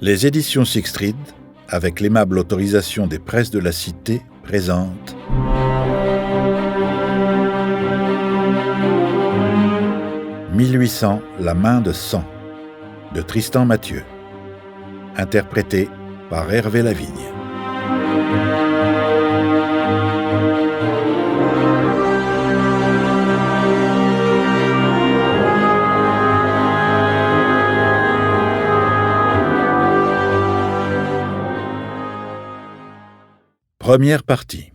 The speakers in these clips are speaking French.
Les éditions Sixtrid, avec l'aimable autorisation des presses de la Cité, présentent 1800, la main de sang de Tristan Mathieu, interprété par Hervé Lavigne. Première partie.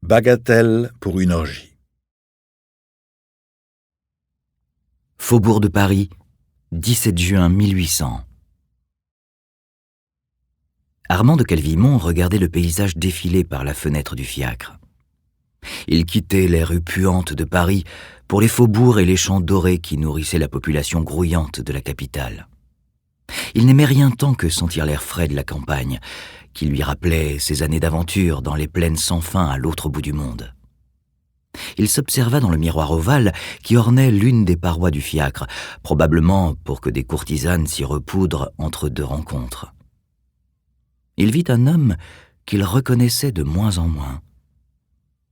Bagatelle pour une orgie. Faubourg de Paris, 17 juin 1800. Armand de Calvimont regardait le paysage défiler par la fenêtre du fiacre. Il quittait les rues puantes de Paris pour les faubourgs et les champs dorés qui nourrissaient la population grouillante de la capitale. Il n'aimait rien tant que sentir l'air frais de la campagne, qui lui rappelait ses années d'aventure dans les plaines sans fin à l'autre bout du monde. Il s'observa dans le miroir ovale qui ornait l'une des parois du fiacre, probablement pour que des courtisanes s'y repoudrent entre deux rencontres. Il vit un homme qu'il reconnaissait de moins en moins.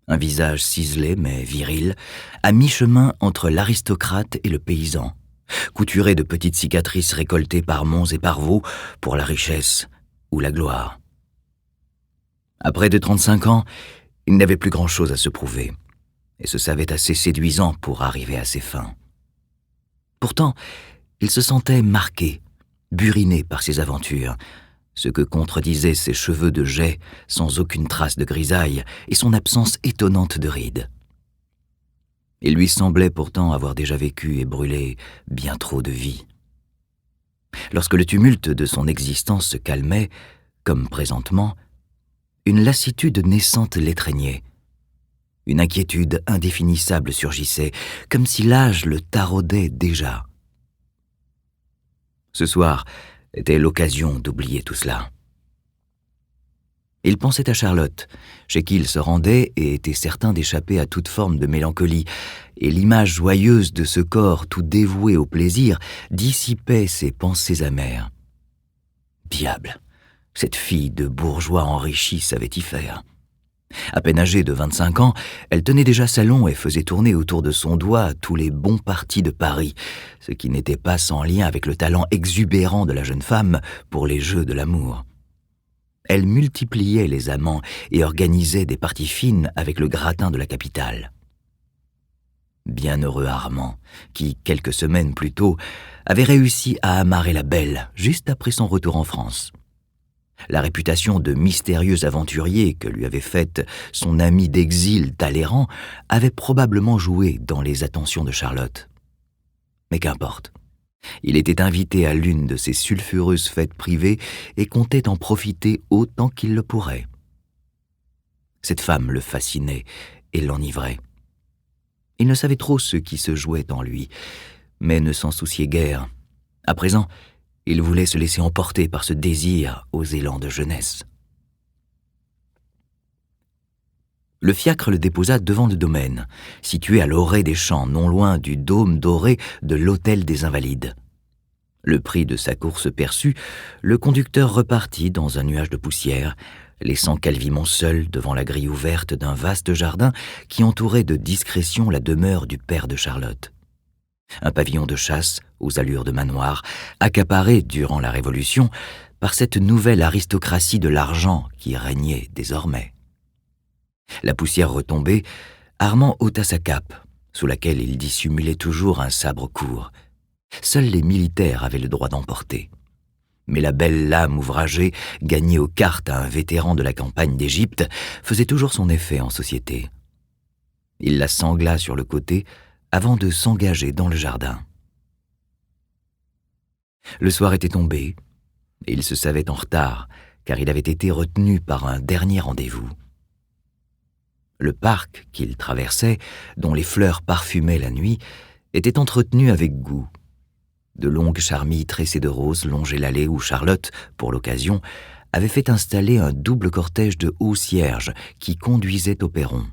Un visage ciselé mais viril, à mi-chemin entre l'aristocrate et le paysan, couturé de petites cicatrices récoltées par monts et par vaux pour la richesse ou la gloire. À près de 35 ans, il n'avait plus grand-chose à se prouver, et se savait assez séduisant pour arriver à ses fins. Pourtant, il se sentait marqué, buriné par ses aventures, ce que contredisaient ses cheveux de jais sans aucune trace de grisaille et son absence étonnante de rides. Il lui semblait pourtant avoir déjà vécu et brûlé bien trop de vie. Lorsque le tumulte de son existence se calmait, comme présentement, une lassitude naissante l'étreignait. Une inquiétude indéfinissable surgissait, comme si l'âge le taraudait déjà. Ce soir était l'occasion d'oublier tout cela. Il pensait à Charlotte, chez qui il se rendait et était certain d'échapper à toute forme de mélancolie, et l'image joyeuse de ce corps tout dévoué au plaisir dissipait ses pensées amères. Diable! Cette fille de bourgeois enrichi savait y faire. À peine âgée de 25 ans, elle tenait déjà salon et faisait tourner autour de son doigt tous les bons partis de Paris, ce qui n'était pas sans lien avec le talent exubérant de la jeune femme pour les jeux de l'amour. Elle multipliait les amants et organisait des parties fines avec le gratin de la capitale. Bienheureux Armand, qui, quelques semaines plus tôt, avait réussi à amarrer la belle juste après son retour en France. La réputation de mystérieux aventurier que lui avait faite son ami d'exil Talleyrand avait probablement joué dans les attentions de Charlotte. Mais qu'importe. Il était invité à l'une de ces sulfureuses fêtes privées et comptait en profiter autant qu'il le pourrait. Cette femme le fascinait et l'enivrait. Il ne savait trop ce qui se jouait en lui, mais ne s'en souciait guère. À présent, il voulait se laisser emporter par ce désir aux élans de jeunesse. Le fiacre le déposa devant le domaine, situé à l'orée des champs, non loin du dôme doré de l'hôtel des Invalides. Le prix de sa course perçu, le conducteur repartit dans un nuage de poussière, laissant Calvimont seul devant la grille ouverte d'un vaste jardin qui entourait de discrétion la demeure du père de Charlotte. Un pavillon de chasse, aux allures de manoir, accaparé durant la Révolution par cette nouvelle aristocratie de l'argent qui régnait désormais. La poussière retombée, Armand ôta sa cape, sous laquelle il dissimulait toujours un sabre court. Seuls les militaires avaient le droit d'emporter. Mais la belle lame ouvragée, gagnée aux cartes à un vétéran de la campagne d'Égypte, faisait toujours son effet en société. Il la sangla sur le côté, avant de s'engager dans le jardin. Le soir était tombé, et il se savait en retard, car il avait été retenu par un dernier rendez-vous. Le parc qu'il traversait, dont les fleurs parfumaient la nuit, était entretenu avec goût. De longues charmilles tressées de roses longeaient l'allée où Charlotte, pour l'occasion, avait fait installer un double cortège de hauts cierges qui conduisait au perron.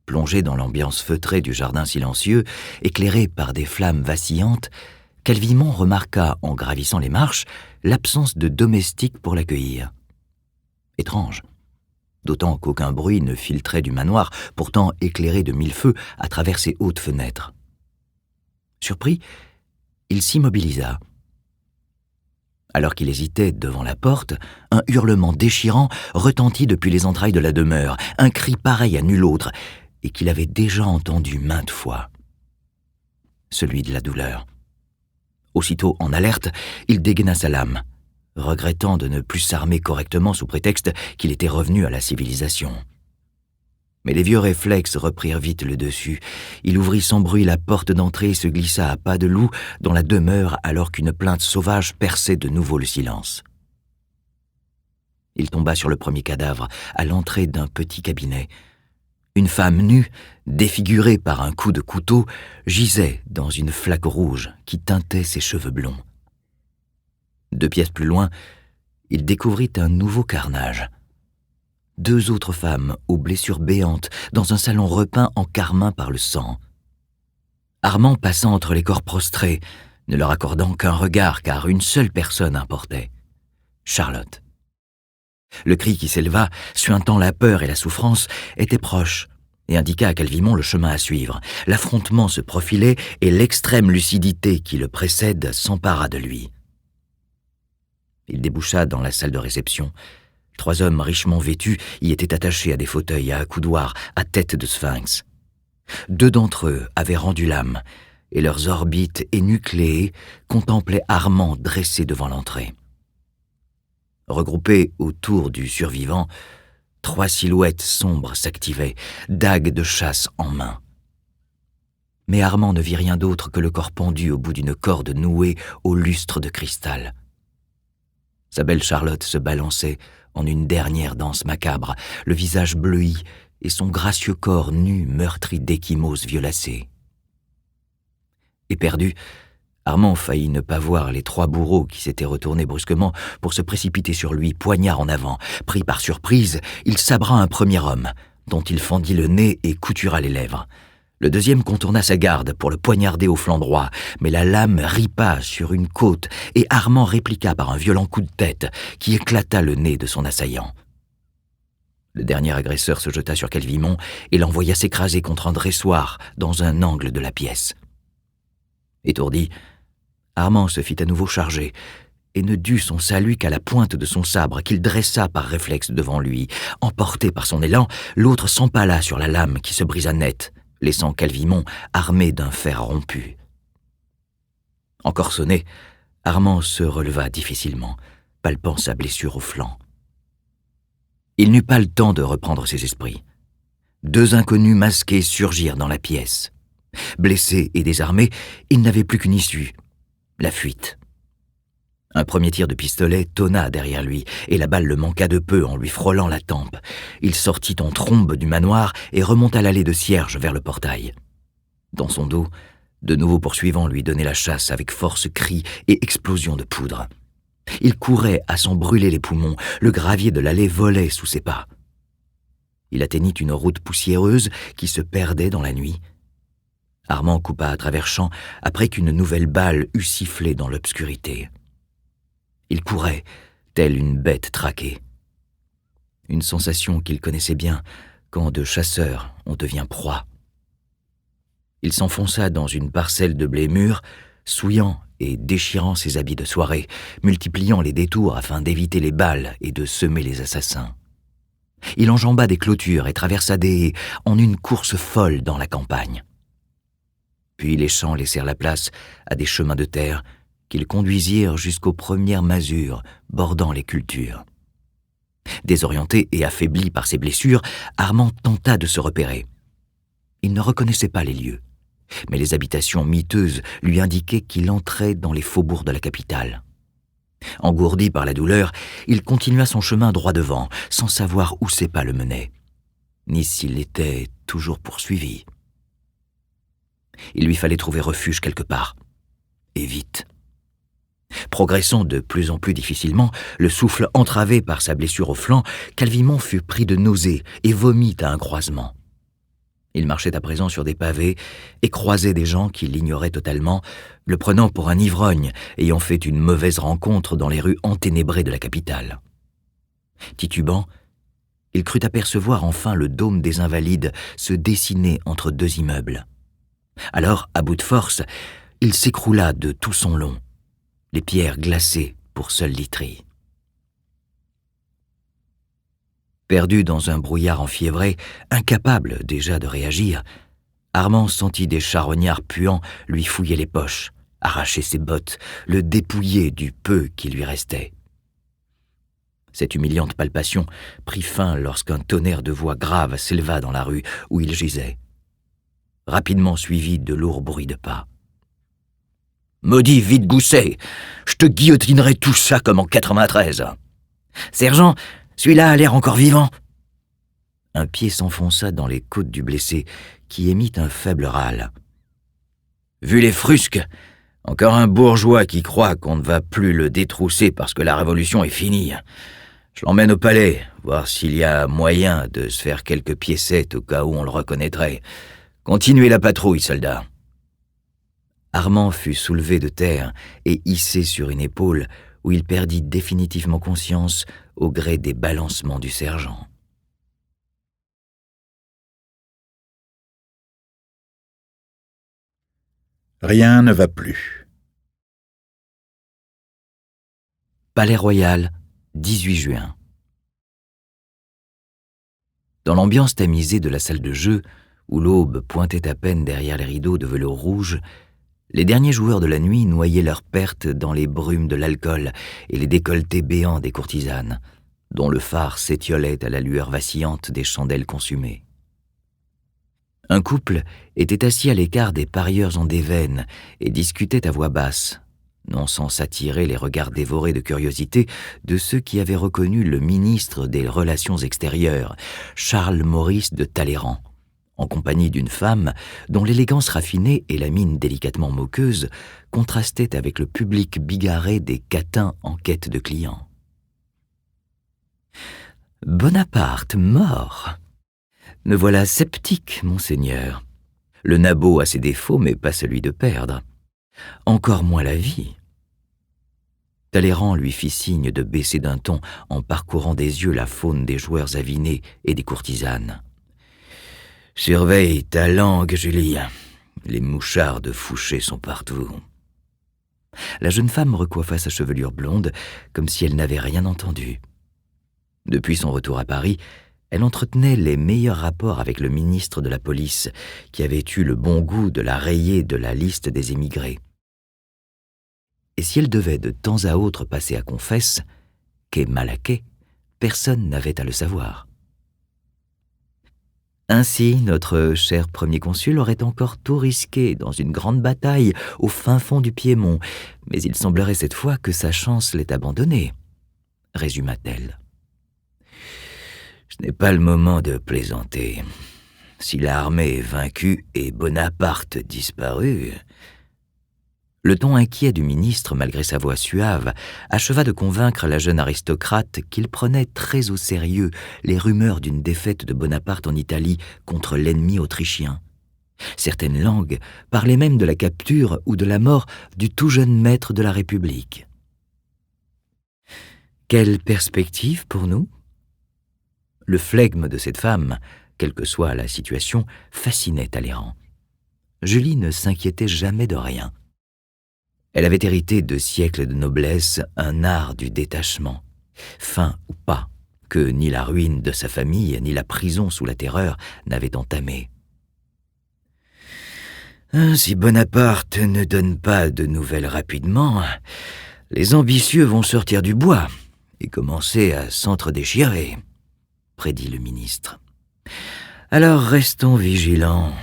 Plongé dans l'ambiance feutrée du jardin silencieux, éclairé par des flammes vacillantes, Calvimont remarqua, en gravissant les marches, l'absence de domestiques pour l'accueillir. Étrange, d'autant qu'aucun bruit ne filtrait du manoir, pourtant éclairé de mille feux à travers ses hautes fenêtres. Surpris, il s'immobilisa. Alors qu'il hésitait devant la porte, un hurlement déchirant retentit depuis les entrailles de la demeure, un cri pareil à nul autre, et qu'il avait déjà entendu maintes fois. Celui de la douleur. Aussitôt en alerte, il dégaina sa lame, regrettant de ne plus s'armer correctement sous prétexte qu'il était revenu à la civilisation. Mais les vieux réflexes reprirent vite le dessus. Il ouvrit sans bruit la porte d'entrée et se glissa à pas de loup dans la demeure alors qu'une plainte sauvage perçait de nouveau le silence. Il tomba sur le premier cadavre, à l'entrée d'un petit cabinet. Une femme nue, défigurée par un coup de couteau, gisait dans une flaque rouge qui teintait ses cheveux blonds. 2 pièces plus loin, il découvrit un nouveau carnage. 2 autres femmes aux blessures béantes dans un salon repeint en carmin par le sang. Armand passa entre les corps prostrés, ne leur accordant qu'un regard car une seule personne importait, Charlotte. Le cri qui s'éleva, suintant la peur et la souffrance, était proche et indiqua à Calvimont le chemin à suivre. L'affrontement se profilait et l'extrême lucidité qui le précède s'empara de lui. Il déboucha dans la salle de réception. 3 hommes richement vêtus y étaient attachés à des fauteuils à accoudoirs, à tête de sphinx. 2 d'entre eux avaient rendu l'âme, et leurs orbites énucléées contemplaient Armand dressé devant l'entrée. Regroupés autour du survivant, 3 silhouettes sombres s'activaient, dagues de chasse en main. Mais Armand ne vit rien d'autre que le corps pendu au bout d'une corde nouée au lustre de cristal. Sa belle Charlotte se balançait en une dernière danse macabre, le visage bleui et son gracieux corps nu meurtri d'ecchymoses violacées. Éperdu, Armand faillit ne pas voir les 3 bourreaux qui s'étaient retournés brusquement pour se précipiter sur lui, poignard en avant. Pris par surprise, il sabra un premier homme, dont il fendit le nez et coutura les lèvres. Le deuxième contourna sa garde pour le poignarder au flanc droit, mais la lame ripa sur une côte et Armand répliqua par un violent coup de tête qui éclata le nez de son assaillant. Le dernier agresseur se jeta sur Calvimont et l'envoya s'écraser contre un dressoir dans un angle de la pièce. Étourdi, Armand se fit à nouveau charger et ne dut son salut qu'à la pointe de son sabre qu'il dressa par réflexe devant lui. Emporté par son élan, l'autre s'empala sur la lame qui se brisa net, laissant Calvimont armé d'un fer rompu. Encore sonné, Armand se releva difficilement, palpant sa blessure au flanc. Il n'eut pas le temps de reprendre ses esprits. 2 inconnus masqués surgirent dans la pièce. Blessé et désarmé, il n'avait plus qu'une issue, la fuite. Un premier tir de pistolet tonna derrière lui, et la balle le manqua de peu en lui frôlant la tempe. Il sortit en trombe du manoir et remonta l'allée de cierges vers le portail. Dans son dos, de nouveaux poursuivants lui donnaient la chasse avec force cris et explosions de poudre. Il courait à s'en brûler les poumons, le gravier de l'allée volait sous ses pas. Il atteignit une route poussiéreuse qui se perdait dans la nuit. Armand coupa à travers champs après qu'une nouvelle balle eût sifflé dans l'obscurité. Il courait, tel une bête traquée. Une sensation qu'il connaissait bien, quand de chasseur on devient proie. Il s'enfonça dans une parcelle de blé mûr, souillant et déchirant ses habits de soirée, multipliant les détours afin d'éviter les balles et de semer les assassins. Il enjamba des clôtures et traversa des haies en une course folle dans la campagne. Puis les champs laissèrent la place à des chemins de terre qu'ils conduisirent jusqu'aux premières masures bordant les cultures. Désorienté et affaibli par ses blessures, Armand tenta de se repérer. Il ne reconnaissait pas les lieux, mais les habitations miteuses lui indiquaient qu'il entrait dans les faubourgs de la capitale. Engourdi par la douleur, il continua son chemin droit devant, sans savoir où ses pas le menaient, ni s'il était toujours poursuivi. Il lui fallait trouver refuge quelque part, et vite. Progressant de plus en plus difficilement, le souffle entravé par sa blessure au flanc, Calvimont fut pris de nausées et vomit à un croisement. Il marchait à présent sur des pavés et croisait des gens qui l'ignoraient totalement, le prenant pour un ivrogne ayant fait une mauvaise rencontre dans les rues enténébrées de la capitale. Titubant, il crut apercevoir enfin le dôme des Invalides se dessiner entre deux immeubles. Alors, à bout de force, il s'écroula de tout son long, les pierres glacées pour seule literie. Perdu dans un brouillard enfiévré, incapable déjà de réagir, Armand sentit des charognards puants lui fouiller les poches, arracher ses bottes, le dépouiller du peu qui lui restait. Cette humiliante palpation prit fin lorsqu'un tonnerre de voix grave s'éleva dans la rue où il gisait, rapidement suivi de lourds bruits de pas. « Maudit vide-gousset, je te guillotinerai tout ça comme en 93. Sergent, celui-là a l'air encore vivant. » Un pied s'enfonça dans les côtes du blessé, qui émit un faible râle. « Vu les frusques, encore un bourgeois qui croit qu'on ne va plus le détrousser parce que la révolution est finie. Je l'emmène au palais, voir s'il y a moyen de se faire quelques piécettes au cas où on le reconnaîtrait. Continuez la patrouille, soldats. » Armand fut soulevé de terre et hissé sur une épaule où il perdit définitivement conscience au gré des balancements du sergent. Rien ne va plus. Palais Royal, 18 juin. Dans l'ambiance tamisée de la salle de jeu, où l'aube pointait à peine derrière les rideaux de velours rouge, les derniers joueurs de la nuit noyaient leurs pertes dans les brumes de l'alcool et les décolletés béants des courtisanes, dont le phare s'étiolait à la lueur vacillante des chandelles consumées. Un couple était assis à l'écart des parieurs en déveine et discutait à voix basse, non sans s'attirer les regards dévorés de curiosité de ceux qui avaient reconnu le ministre des Relations extérieures, Charles-Maurice de Talleyrand, en compagnie d'une femme dont l'élégance raffinée et la mine délicatement moqueuse contrastaient avec le public bigarré des catins en quête de clients. « Bonaparte mort. Ne voilà sceptique, monseigneur. Le nabot a ses défauts, mais pas celui de perdre. Encore moins la vie. » Talleyrand lui fit signe de baisser d'un ton en parcourant des yeux la faune des joueurs avinés et des courtisanes. « Surveille ta langue, Julie. Les mouchards de Fouché sont partout. » La jeune femme recoiffa sa chevelure blonde comme si elle n'avait rien entendu. Depuis son retour à Paris, elle entretenait les meilleurs rapports avec le ministre de la Police, qui avait eu le bon goût de la rayer de la liste des émigrés. Et si elle devait de temps à autre passer à confesse, qu'est Malaquais, personne n'avait à le savoir. Ainsi, notre cher premier consul aurait encore tout risqué dans une grande bataille au fin fond du Piémont, mais il semblerait cette fois que sa chance l'ait abandonné, résuma-t-elle. Ce n'est pas le moment de plaisanter. Si l'armée est vaincue et Bonaparte disparu... Le ton inquiet du ministre, malgré sa voix suave, acheva de convaincre la jeune aristocrate qu'il prenait très au sérieux les rumeurs d'une défaite de Bonaparte en Italie contre l'ennemi autrichien. Certaines langues parlaient même de la capture ou de la mort du tout jeune maître de la République. Quelle perspective pour nous ? Le flegme de cette femme, quelle que soit la situation, fascinait Talleyrand. Julie ne s'inquiétait jamais de rien. Elle avait hérité de siècles de noblesse un art du détachement, fin ou pas, que ni la ruine de sa famille ni la prison sous la Terreur n'avaient entamé. Si Bonaparte ne donne pas de nouvelles rapidement, les ambitieux vont sortir du bois et commencer à s'entre-déchirer, prédit le ministre. Alors restons vigilants,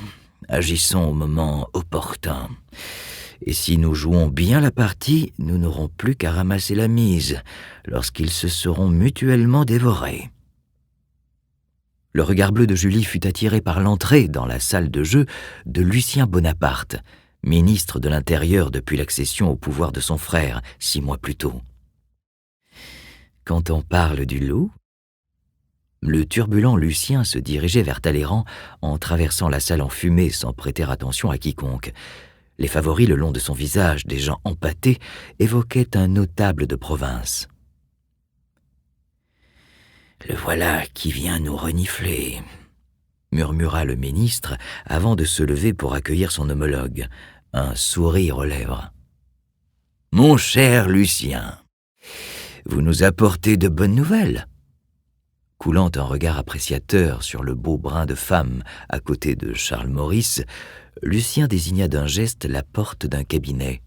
agissons au moment opportun. Et si nous jouons bien la partie, nous n'aurons plus qu'à ramasser la mise lorsqu'ils se seront mutuellement dévorés. Le regard bleu de Julie fut attiré par l'entrée dans la salle de jeu de Lucien Bonaparte, ministre de l'Intérieur depuis l'accession au pouvoir de son frère, 6 mois plus tôt. Quand on parle du loup, Le turbulent Lucien se dirigeait vers Talleyrand en traversant la salle enfumée sans prêter attention à quiconque. Les favoris le long de son visage, des gens empâtés, évoquaient un notable de province. « Le voilà qui vient nous renifler », murmura le ministre avant de se lever pour accueillir son homologue, un sourire aux lèvres. « Mon cher Lucien, vous nous apportez de bonnes nouvelles ?» Coulant un regard appréciateur sur le beau brin de femme à côté de Charles Maurice, Lucien désigna d'un geste la porte d'un cabinet.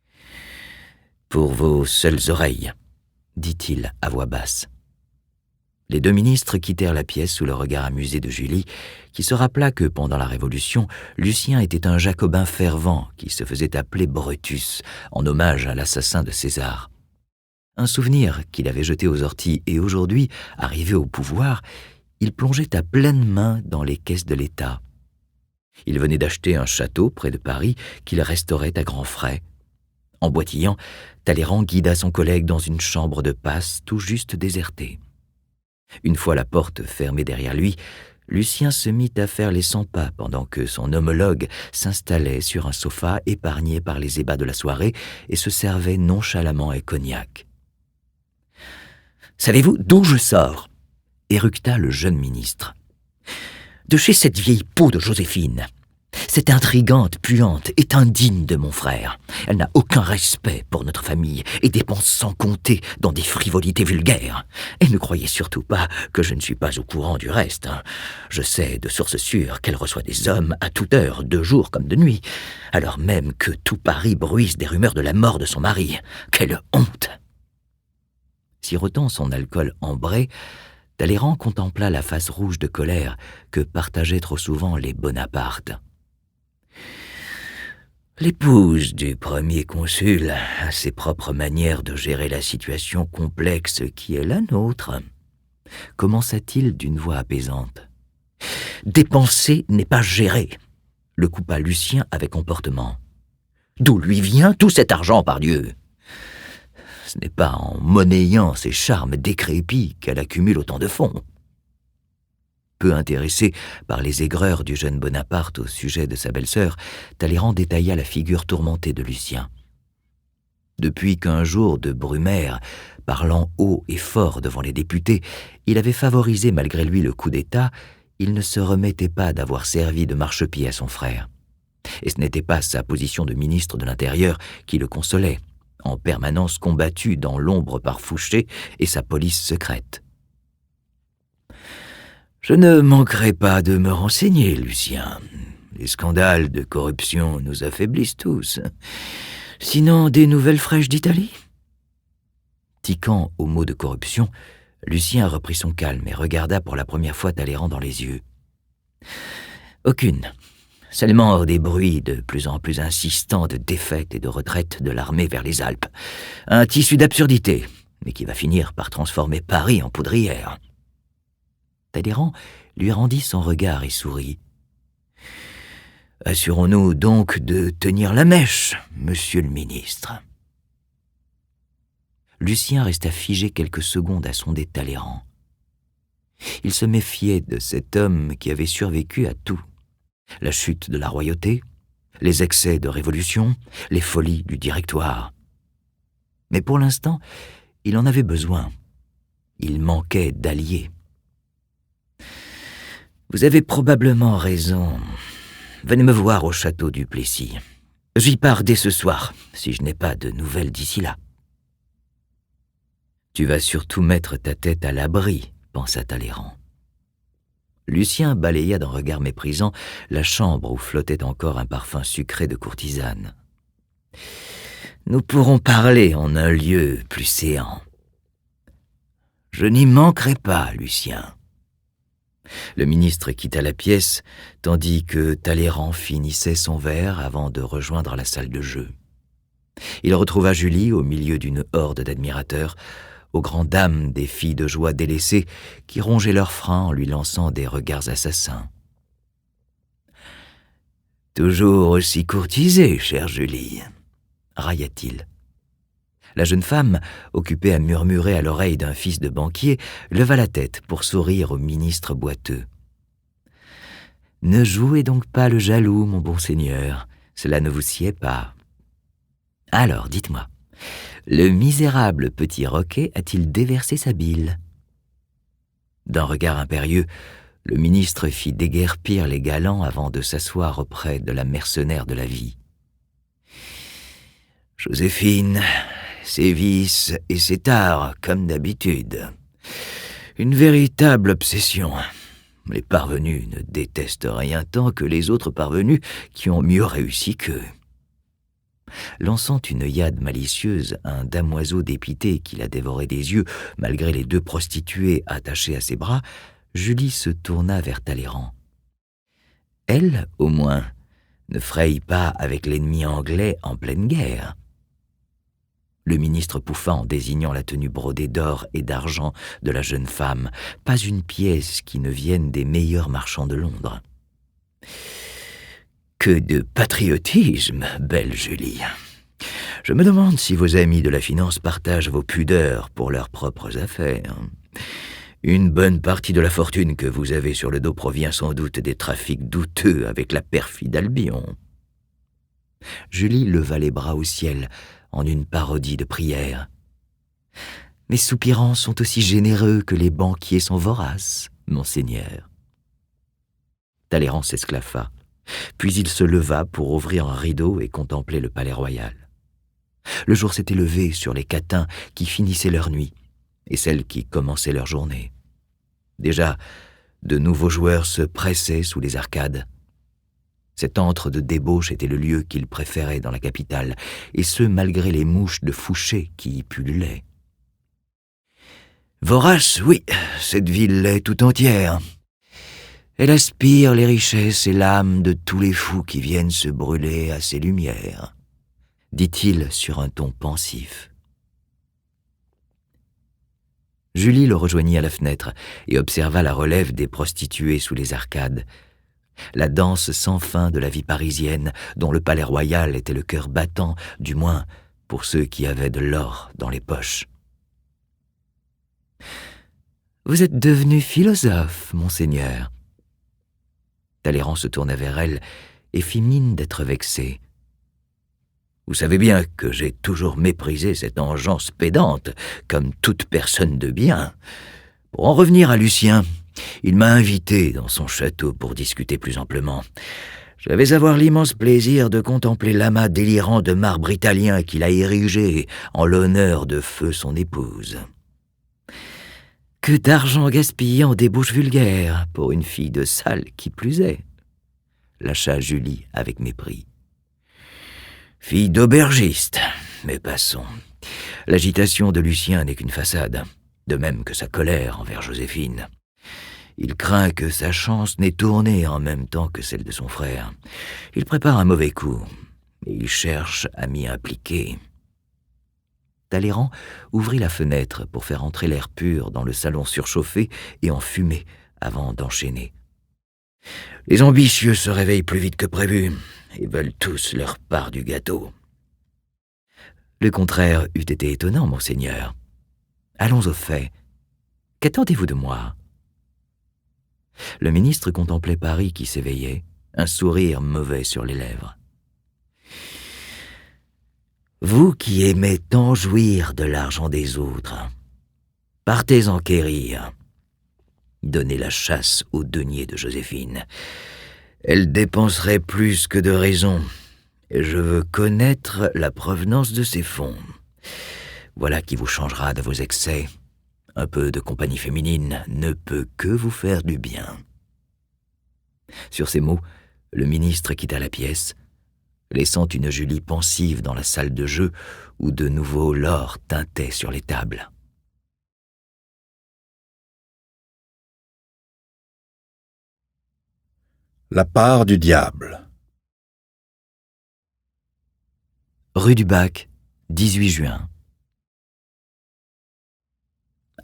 « Pour vos seules oreilles, » dit-il à voix basse. Les deux ministres quittèrent la pièce sous le regard amusé de Julie, qui se rappela que, pendant la Révolution, Lucien était un jacobin fervent qui se faisait appeler Brutus, en hommage à l'assassin de César. Un souvenir qu'il avait jeté aux orties et aujourd'hui, arrivé au pouvoir, il plongeait à pleines mains dans les caisses de l'État. Il venait d'acheter un château près de Paris qu'il restaurait à grands frais. En boitillant, Talleyrand guida son collègue dans une chambre de passe tout juste désertée. Une fois la porte fermée derrière lui, Lucien se mit à faire les 100 pas pendant que son homologue s'installait sur un sofa épargné par les ébats de la soirée et se servait nonchalamment un cognac. « Savez-vous d'où je sors ?» éructa le jeune ministre. « De chez cette vieille peau de Joséphine. Cette intrigante, puante est indigne de mon frère. Elle n'a aucun respect pour notre famille et dépense sans compter dans des frivolités vulgaires. Et ne croyez surtout pas que je ne suis pas au courant du reste. Je sais de source sûre qu'elle reçoit des hommes à toute heure, de jour comme de nuit, alors même que tout Paris bruisse des rumeurs de la mort de son mari. Quelle honte !» Sirotant son alcool ambré, Talleyrand contempla la face rouge de colère que partageaient trop souvent les Bonaparte. L'épouse du premier consul a ses propres manières de gérer la situation complexe qui est la nôtre, commença-t-il d'une voix apaisante. Dépenser n'est pas gérer, le coupa Lucien avec emportement. D'où lui vient tout cet argent, pardieu ? Ce n'est pas en monnayant ses charmes décrépits qu'elle accumule autant de fonds. Peu intéressé par les aigreurs du jeune Bonaparte au sujet de sa belle-sœur, Talleyrand détailla la figure tourmentée de Lucien. Depuis qu'un jour de Brumaire, parlant haut et fort devant les députés, il avait favorisé malgré lui le coup d'État, il ne se remettait pas d'avoir servi de marchepied à son frère. Et ce n'était pas sa position de ministre de l'Intérieur qui le consolait, en permanence combattu dans l'ombre par Fouché et sa police secrète. « Je ne manquerai pas de me renseigner, Lucien. Les scandales de corruption nous affaiblissent tous. Sinon, des nouvelles fraîches d'Italie ?» Tiquant au mot de corruption, Lucien reprit son calme et regarda pour la première fois Talleyrand dans les yeux. « Aucune. Seulement des bruits de plus en plus insistants de défaite et de retraite de l'armée vers les Alpes. Un tissu d'absurdité, mais qui va finir par transformer Paris en poudrière. » Talleyrand lui rendit son regard et sourit. « Assurons-nous donc de tenir la mèche, monsieur le ministre. » Lucien resta figé quelques secondes à sonder Talleyrand. Il se méfiait de cet homme qui avait survécu à tout. La chute de la royauté, les excès de révolution, les folies du Directoire. Mais pour l'instant, il en avait besoin. Il manquait d'alliés. « Vous avez probablement raison. Venez me voir au château du Plessis. J'y pars dès ce soir, si je n'ai pas de nouvelles d'ici là. » « Tu vas surtout mettre ta tête à l'abri, » pensa Talleyrand. Lucien balaya d'un regard méprisant la chambre où flottait encore un parfum sucré de courtisane. « Nous pourrons parler en un lieu plus séant. »« Je n'y manquerai pas, Lucien. » Le ministre quitta la pièce, tandis que Talleyrand finissait son verre avant de rejoindre la salle de jeu. Il retrouva Julie au milieu d'une horde d'admirateurs, aux grandes dames des filles de joie délaissées qui rongeaient leurs freins en lui lançant des regards assassins. « Toujours aussi courtisée, chère Julie, » railla-t-il. La jeune femme, occupée à murmurer à l'oreille d'un fils de banquier, leva la tête pour sourire au ministre boiteux. « Ne jouez donc pas le jaloux, mon bon seigneur, cela ne vous sied pas. Alors, dites-moi, le misérable petit Roquet a-t-il déversé sa bile ?» D'un regard impérieux, le ministre fit déguerpir les galants avant de s'asseoir auprès de la mercenaire de la vie. « Joséphine, ses vices et ses tares, comme d'habitude. Une véritable obsession. Les parvenus ne détestent rien tant que les autres parvenus qui ont mieux réussi qu'eux. » Lançant une œillade malicieuse à un damoiseau dépité qui la dévorait des yeux malgré les 2 prostituées attachées à ses bras, Julie se tourna vers Talleyrand. Elle, au moins, ne fraye pas avec l'ennemi anglais en pleine guerre. Le ministre pouffa en désignant la tenue brodée d'or et d'argent de la jeune femme, pas une pièce qui ne vienne des meilleurs marchands de Londres. Que de patriotisme, belle Julie. Je me demande si vos amis de la finance partagent vos pudeurs pour leurs propres affaires. Une bonne partie de la fortune que vous avez sur le dos provient sans doute des trafics douteux avec la perfide Albion. Julie leva les bras au ciel en une parodie de prière. Les soupirants sont aussi généreux que les banquiers sont voraces, monseigneur. Talleyrand s'esclaffa. Puis il se leva pour ouvrir un rideau et contempler le palais royal. Le jour s'était levé sur les catins qui finissaient leur nuit et celles qui commençaient leur journée. Déjà, de nouveaux joueurs se pressaient sous les arcades. Cet antre de débauche était le lieu qu'il préférait dans la capitale, et ce malgré les mouches de Fouché qui y pullulaient. Vorace, oui, cette ville l'est tout entière. Elle aspire les richesses et l'âme de tous les fous qui viennent se brûler à ses lumières, dit-il sur un ton pensif. Julie le rejoignit à la fenêtre et observa la relève des prostituées sous les arcades, la danse sans fin de la vie parisienne dont le palais royal était le cœur battant, du moins pour ceux qui avaient de l'or dans les poches. « Vous êtes devenu philosophe, monseigneur. » Talleyrand se tourna vers elle et fit mine d'être vexé. « Vous savez bien que j'ai toujours méprisé cette engeance pédante, comme toute personne de bien. Pour en revenir à Lucien, il m'a invité dans son château pour discuter plus amplement. Je vais avoir l'immense plaisir de contempler l'amas délirant de marbre italien qu'il a érigé en l'honneur de feu son épouse. Que d'argent gaspillé en débauches vulgaires pour une fille de salle qui plus est, lâcha Julie avec mépris. Fille d'aubergiste, mais passons. L'agitation de Lucien n'est qu'une façade, de même que sa colère envers Joséphine. Il craint que sa chance n'ait tourné en même temps que celle de son frère. Il prépare un mauvais coup, et il cherche à m'y impliquer. Talleyrand ouvrit la fenêtre pour faire entrer l'air pur dans le salon surchauffé et enfumé avant d'enchaîner. Les ambitieux se réveillent plus vite que prévu et veulent tous leur part du gâteau. Le contraire eût été étonnant, monseigneur. Allons au fait. Qu'attendez-vous de moi ? Le ministre contemplait Paris qui s'éveillait, un sourire mauvais sur les lèvres. Vous qui aimez tant jouir de l'argent des autres, partez enquérir. Donnez la chasse au denier de Joséphine. Elle dépenserait plus que de raison. Je veux connaître la provenance de ses fonds. Voilà qui vous changera de vos excès. Un peu de compagnie féminine ne peut que vous faire du bien. Sur ces mots, le ministre quitta la pièce, laissant une Julie pensive dans la salle de jeu où de nouveau l'or tintait sur les tables. La part du diable. Rue du Bac, 18 juin.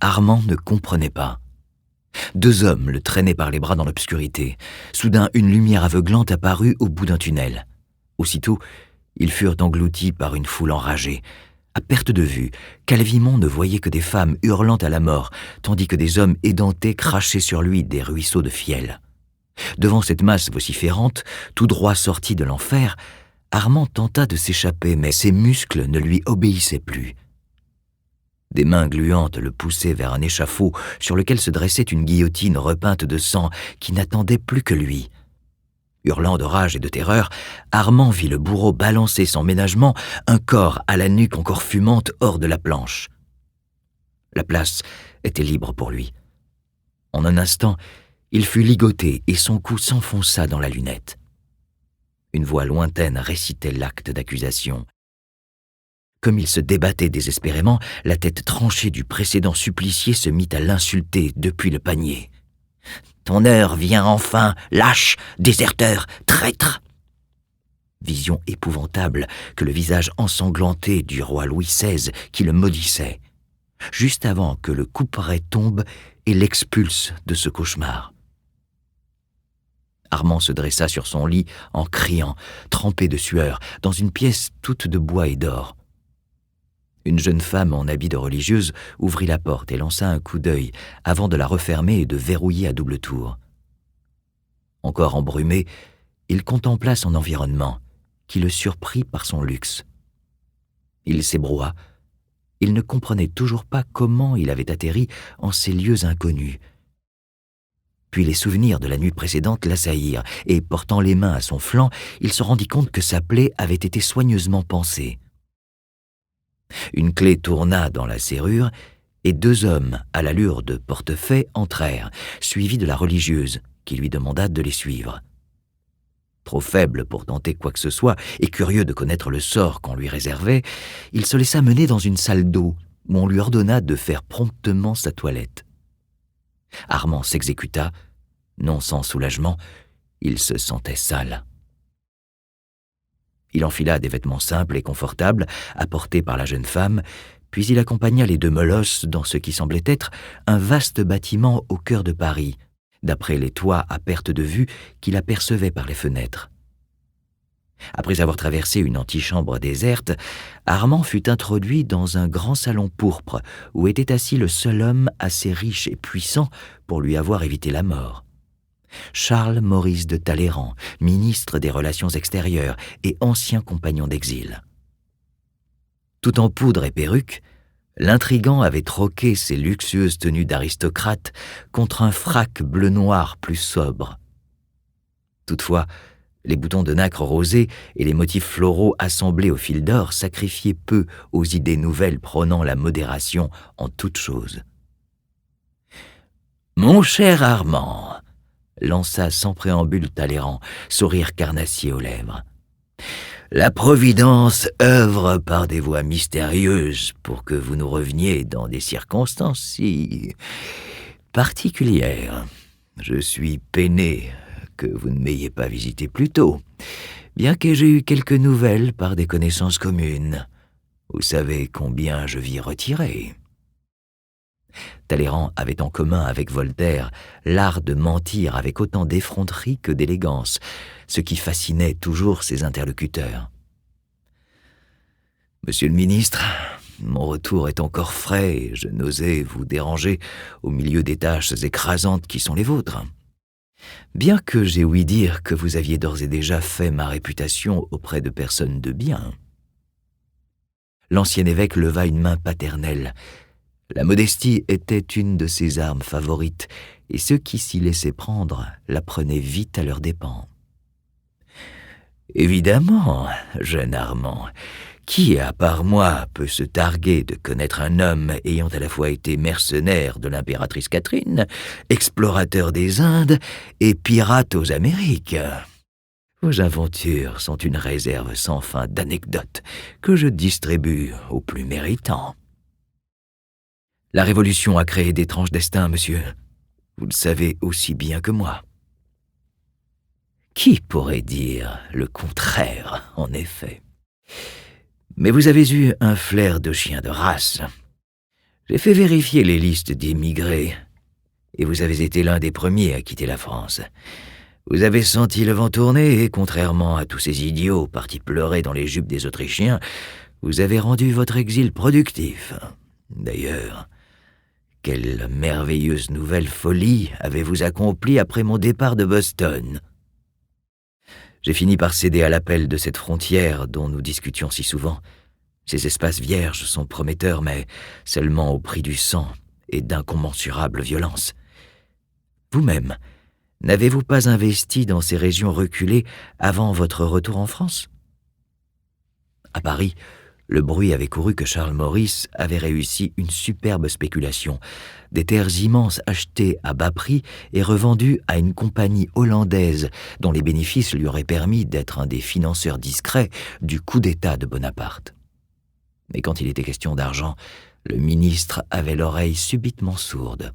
Armand ne comprenait pas. 2 hommes le traînaient par les bras dans l'obscurité. Soudain, une lumière aveuglante apparut au bout d'un tunnel. Aussitôt, ils furent engloutis par une foule enragée. À perte de vue, Calvimont ne voyait que des femmes hurlant à la mort, tandis que des hommes édentés crachaient sur lui des ruisseaux de fiel. Devant cette masse vociférante, tout droit sortie de l'enfer, Armand tenta de s'échapper, mais ses muscles ne lui obéissaient plus. Des mains gluantes le poussaient vers un échafaud sur lequel se dressait une guillotine repeinte de sang qui n'attendait plus que lui. Hurlant de rage et de terreur, Armand vit le bourreau balancer sans ménagement un corps à la nuque encore fumante hors de la planche. La place était libre pour lui. En un instant, il fut ligoté et son cou s'enfonça dans la lunette. Une voix lointaine récitait l'acte d'accusation. Comme il se débattait désespérément, la tête tranchée du précédent supplicié se mit à l'insulter depuis le panier. « Ton heure vient enfin, lâche, déserteur, traître !» Vision épouvantable que le visage ensanglanté du roi Louis XVI qui le maudissait, juste avant que le couperet tombe et l'expulse de ce cauchemar. Armand se dressa sur son lit en criant, trempé de sueur, dans une pièce toute de bois et d'or. Une jeune femme en habit de religieuse ouvrit la porte et lança un coup d'œil avant de la refermer et de verrouiller à double tour. Encore embrumé, il contempla son environnement, qui le surprit par son luxe. Il s'ébroua. Il ne comprenait toujours pas comment il avait atterri en ces lieux inconnus. Puis les souvenirs de la nuit précédente l'assaillirent, et portant les mains à son flanc, il se rendit compte que sa plaie avait été soigneusement pansée. Une clé tourna dans la serrure, et 2 hommes, à l'allure de portefaix, entrèrent, suivis de la religieuse, qui lui demanda de les suivre. Trop faible pour tenter quoi que ce soit, et curieux de connaître le sort qu'on lui réservait, il se laissa mener dans une salle d'eau, où on lui ordonna de faire promptement sa toilette. Armand s'exécuta, non sans soulagement, il se sentait sale. Il enfila des vêtements simples et confortables, apportés par la jeune femme, puis il accompagna les 2 molosses dans ce qui semblait être un vaste bâtiment au cœur de Paris, d'après les toits à perte de vue qu'il apercevait par les fenêtres. Après avoir traversé une antichambre déserte, Armand fut introduit dans un grand salon pourpre où était assis le seul homme assez riche et puissant pour lui avoir évité la mort. Charles Maurice de Talleyrand, ministre des Relations extérieures et ancien compagnon d'exil. Tout en poudre et perruque, l'intrigant avait troqué ses luxueuses tenues d'aristocrate contre un frac bleu-noir plus sobre. Toutefois, les boutons de nacre rosés et les motifs floraux assemblés au fil d'or sacrifiaient peu aux idées nouvelles prônant la modération en toutes choses. « Mon cher Armand !» lança sans préambule Talleyrand, sourire carnassier aux lèvres. « La Providence œuvre par des voies mystérieuses pour que vous nous reveniez dans des circonstances si particulières. Je suis peiné que vous ne m'ayez pas visité plus tôt, bien que j'ai eu quelques nouvelles par des connaissances communes. Vous savez combien je vis retiré. » Talleyrand avait en commun avec Voltaire l'art de mentir avec autant d'effronterie que d'élégance, ce qui fascinait toujours ses interlocuteurs. « Monsieur le ministre, mon retour est encore frais et je n'osais vous déranger au milieu des tâches écrasantes qui sont les vôtres. Bien que j'ai ouï dire que vous aviez d'ores et déjà fait ma réputation auprès de personnes de bien. » L'ancien évêque leva une main paternelle. La modestie était une de ses armes favorites, et ceux qui s'y laissaient prendre la prenaient vite à leurs dépens. « Évidemment, jeune Armand, qui, à part moi, peut se targuer de connaître un homme ayant à la fois été mercenaire de l'impératrice Catherine, explorateur des Indes et pirate aux Amériques ? Vos aventures sont une réserve sans fin d'anecdotes que je distribue aux plus méritants. » La Révolution a créé d'étranges destins, monsieur. Vous le savez aussi bien que moi. Qui pourrait dire le contraire, en effet? Mais vous avez eu un flair de chien de race. J'ai fait vérifier les listes d'émigrés, et vous avez été l'un des premiers à quitter la France. Vous avez senti le vent tourner, et contrairement à tous ces idiots partis pleurer dans les jupes des Autrichiens, vous avez rendu votre exil productif. D'ailleurs, quelle merveilleuse nouvelle folie avez-vous accomplie après mon départ de Boston? J'ai fini par céder à l'appel de cette frontière dont nous discutions si souvent. Ces espaces vierges sont prometteurs, mais seulement au prix du sang et d'incommensurables violences. Vous-même, n'avez-vous pas investi dans ces régions reculées avant votre retour en France? À Paris, le bruit avait couru que Charles Maurice avait réussi une superbe spéculation, des terres immenses achetées à bas prix et revendues à une compagnie hollandaise dont les bénéfices lui auraient permis d'être un des financeurs discrets du coup d'État de Bonaparte. Mais quand il était question d'argent, le ministre avait l'oreille subitement sourde.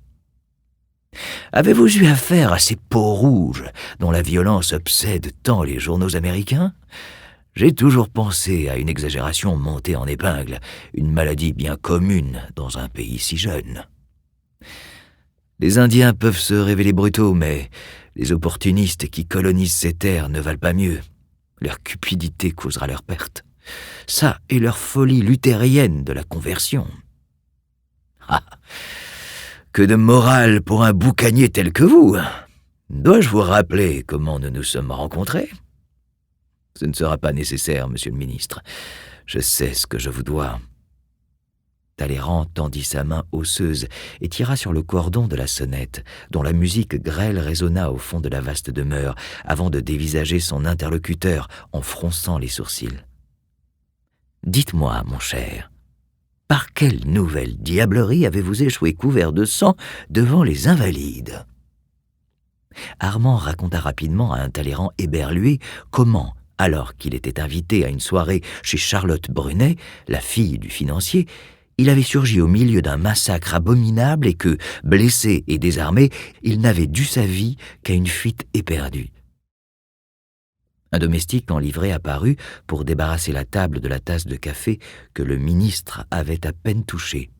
Avez-vous eu affaire à ces peaux-rouges dont la violence obsède tant les journaux américains? J'ai toujours pensé à une exagération montée en épingle, une maladie bien commune dans un pays si jeune. Les Indiens peuvent se révéler brutaux, mais les opportunistes qui colonisent ces terres ne valent pas mieux. Leur cupidité causera leur perte. Ça et leur folie luthérienne de la conversion. Ah! Que de morale pour un boucanier tel que vous! Dois-je vous rappeler comment nous nous sommes rencontrés? Ce ne sera pas nécessaire, monsieur le ministre. Je sais ce que je vous dois. Talleyrand tendit sa main osseuse et tira sur le cordon de la sonnette, dont la musique grêle résonna au fond de la vaste demeure, avant de dévisager son interlocuteur en fronçant les sourcils. Dites-moi, mon cher, par quelle nouvelle diablerie avez-vous échoué couvert de sang devant les Invalides? Armand raconta rapidement à un Talleyrand éberlué comment, alors qu'il était invité à une soirée chez Charlotte Brunet, la fille du financier, il avait surgi au milieu d'un massacre abominable et que, blessé et désarmé, il n'avait dû sa vie qu'à une fuite éperdue. Un domestique en livrée apparut pour débarrasser la table de la tasse de café que le ministre avait à peine touchée.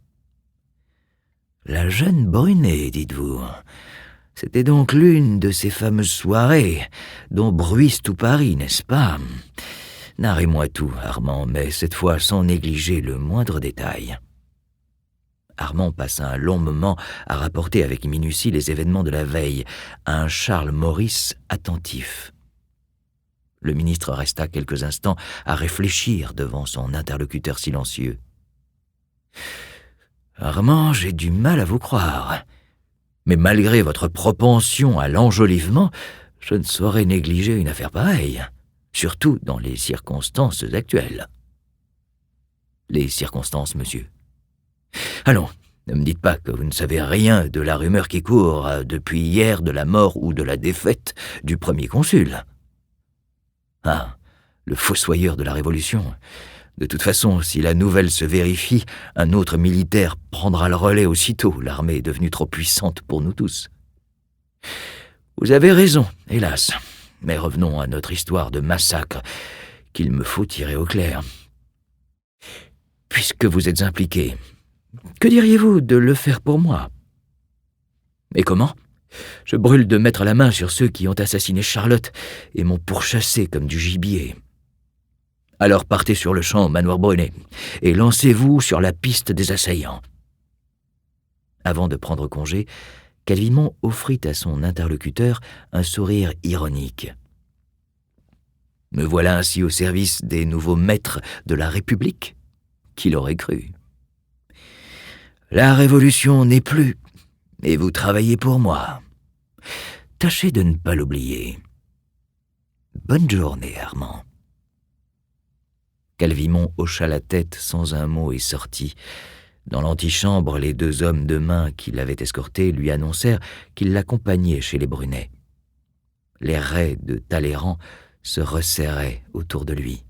« La jeune Brunet, dites-vous. C'était donc l'une de ces fameuses soirées dont bruisse tout Paris, n'est-ce pas? Narrez-moi tout, Armand, mais cette fois sans négliger le moindre détail. » Armand passa un long moment à rapporter avec minutie les événements de la veille à un Charles Maurice attentif. Le ministre resta quelques instants à réfléchir devant son interlocuteur silencieux. « Armand, j'ai du mal à vous croire. Mais malgré votre propension à l'enjolivement, je ne saurais négliger une affaire pareille, surtout dans les circonstances actuelles. » « Les circonstances, monsieur. Allons, ne me dites pas que vous ne savez rien de la rumeur qui court depuis hier de la mort ou de la défaite du premier consul. Ah, le fossoyeur de la Révolution. De toute façon, si la nouvelle se vérifie, un autre militaire prendra le relais aussitôt, l'armée est devenue trop puissante pour nous tous. Vous avez raison, hélas. Mais revenons à notre histoire de massacre, qu'il me faut tirer au clair. Puisque vous êtes impliqué, que diriez-vous de le faire pour moi? Et comment? Je brûle de mettre la main sur ceux qui ont assassiné Charlotte et m'ont pourchassé comme du gibier. Alors partez sur le champ au manoir Brunet et lancez-vous sur la piste des assaillants. » Avant de prendre congé, Calvimont offrit à son interlocuteur un sourire ironique. « Me voilà ainsi au service des nouveaux maîtres de la République? Qui l'aurait cru? La Révolution n'est plus, et vous travaillez pour moi. Tâchez de ne pas l'oublier. Bonne journée, Armand. » Calvimont hocha la tête sans un mot et sortit. Dans l'antichambre, les deux hommes de main qui l'avaient escorté lui annoncèrent qu'ils l'accompagnaient chez les Brunet. Les raies de Talleyrand se resserraient autour de lui.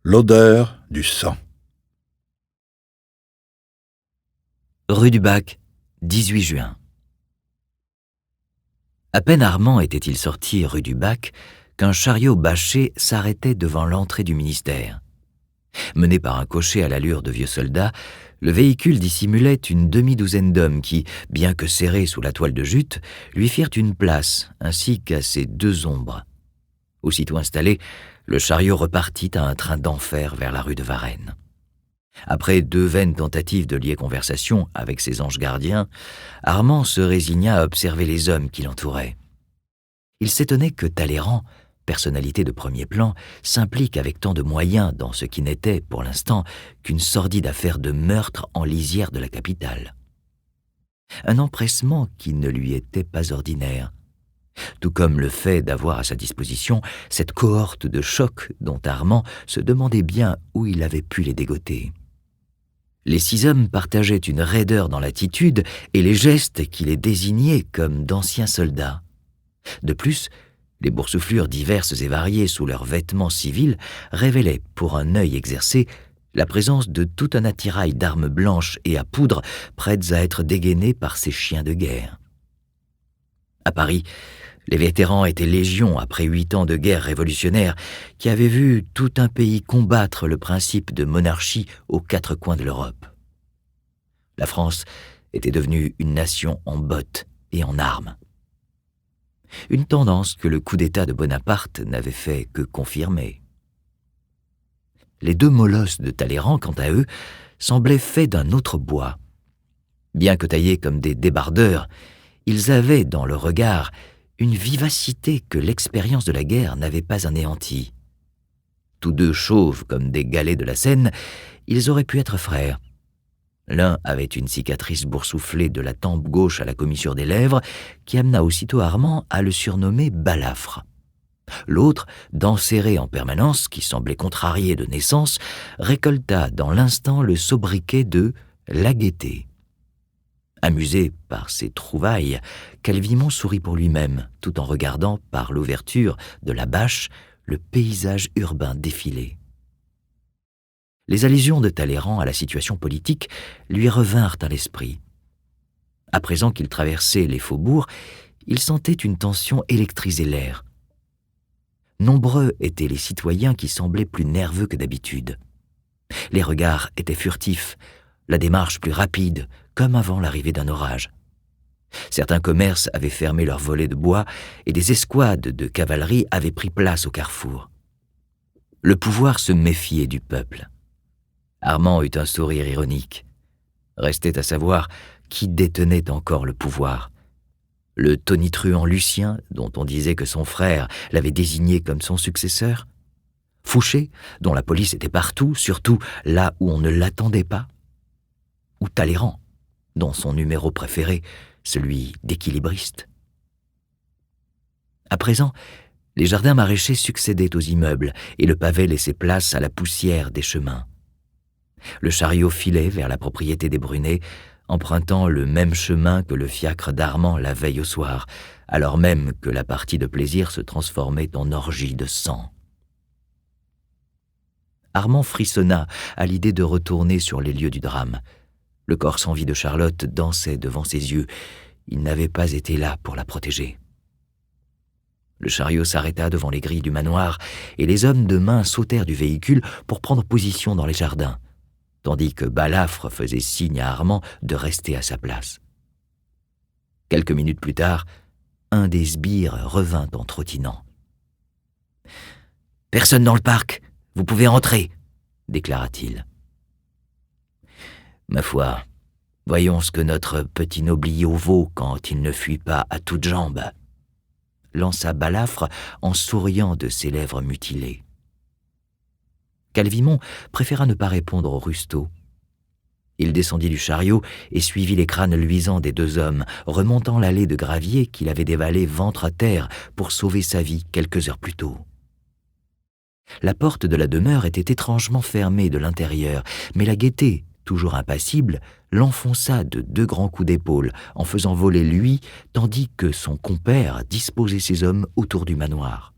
L'odeur du sang. Rue du Bac, 18 juin. À peine Armand était-il sorti rue du Bac qu'un chariot bâché s'arrêtait devant l'entrée du ministère. Mené par un cocher à l'allure de vieux soldat, Le véhicule dissimulait une demi-douzaine d'hommes qui, bien que serrés sous la toile de jute, lui firent une place, ainsi qu'à ses deux ombres. Aussitôt installé, le chariot repartit à un train d'enfer vers la rue de Varennes. Après 2 vaines tentatives de lier conversation avec ses anges gardiens, Armand se résigna à observer les hommes qui l'entouraient. Il s'étonnait que Talleyrand, personnalité de premier plan, s'implique avec tant de moyens dans ce qui n'était, pour l'instant, qu'une sordide affaire de meurtre en lisière de la capitale. Un empressement qui ne lui était pas ordinaire, tout comme le fait d'avoir à sa disposition cette cohorte de chocs dont Armand se demandait bien où il avait pu les dégoter. Les 6 hommes partageaient une raideur dans l'attitude et les gestes qui les désignaient comme d'anciens soldats. De plus, les boursouflures diverses et variées sous leurs vêtements civils révélaient, pour un œil exercé, la présence de tout un attirail d'armes blanches et à poudre prêtes à être dégainées par ces chiens de guerre. À Paris, les vétérans étaient légion après 8 ans de guerre révolutionnaire qui avaient vu tout un pays combattre le principe de monarchie aux 4 coins de l'Europe. La France était devenue une nation en bottes et en armes. Une tendance que le coup d'État de Bonaparte n'avait fait que confirmer. Les 2 molosses de Talleyrand, quant à eux, semblaient faits d'un autre bois. Bien que taillés comme des débardeurs, ils avaient dans le regard une vivacité que l'expérience de la guerre n'avait pas anéantie. Tous 2 chauves comme des galets de la Seine, ils auraient pu être frères. L'un avait une cicatrice boursouflée de la tempe gauche à la commissure des lèvres qui amena aussitôt Armand à le surnommer Balafre. L'autre, dents serrées en permanence, qui semblait contrarié de naissance, récolta dans l'instant le sobriquet de « la gaieté ». Amusé par ces trouvailles, Calvimont sourit pour lui-même, tout en regardant par l'ouverture de la bâche le paysage urbain défilé. Les allusions de Talleyrand à la situation politique lui revinrent à l'esprit. À présent qu'il traversait les faubourgs, il sentait une tension électriser l'air. Nombreux étaient les citoyens qui semblaient plus nerveux que d'habitude. Les regards étaient furtifs, la démarche plus rapide, comme avant l'arrivée d'un orage. Certains commerces avaient fermé leurs volets de bois et des escouades de cavalerie avaient pris place au carrefour. Le pouvoir se méfiait du peuple. Armand eut un sourire ironique. Restait à savoir qui détenait encore le pouvoir. Le tonitruant Lucien, dont on disait que son frère l'avait désigné comme son successeur? Fouché, dont la police était partout, surtout là où on ne l'attendait pas? Ou Talleyrand, dont son numéro préféré, celui d'équilibriste? À présent, les jardins maraîchers succédaient aux immeubles et le pavé laissait place à la poussière des chemins. Le chariot filait vers la propriété des Brunet, empruntant le même chemin que le fiacre d'Armand la veille au soir, alors même que la partie de plaisir se transformait en orgie de sang. Armand frissonna à l'idée de retourner sur les lieux du drame. Le corps sans vie de Charlotte dansait devant ses yeux. Il n'avait pas été là pour la protéger. Le chariot s'arrêta devant les grilles du manoir et les hommes de main sautèrent du véhicule pour prendre position dans les jardins, tandis que Balafre faisait signe à Armand de rester à sa place. Quelques minutes plus tard, un des sbires revint en trottinant. « Personne dans le parc, vous pouvez entrer », déclara-t-il. « Ma foi, voyons ce que notre petit noblier vaut quand il ne fuit pas à toutes jambes », lança Balafre en souriant de ses lèvres mutilées. Calvimont préféra ne pas répondre au rustaud. Il descendit du chariot et suivit les crânes luisants des 2 hommes, remontant l'allée de gravier qu'il avait dévalée ventre à terre pour sauver sa vie quelques heures plus tôt. La porte de la demeure était étrangement fermée de l'intérieur, mais la gaieté, toujours impassible, l'enfonça de 2 grands coups d'épaule en faisant voler lui, tandis que son compère disposait ses hommes autour du manoir.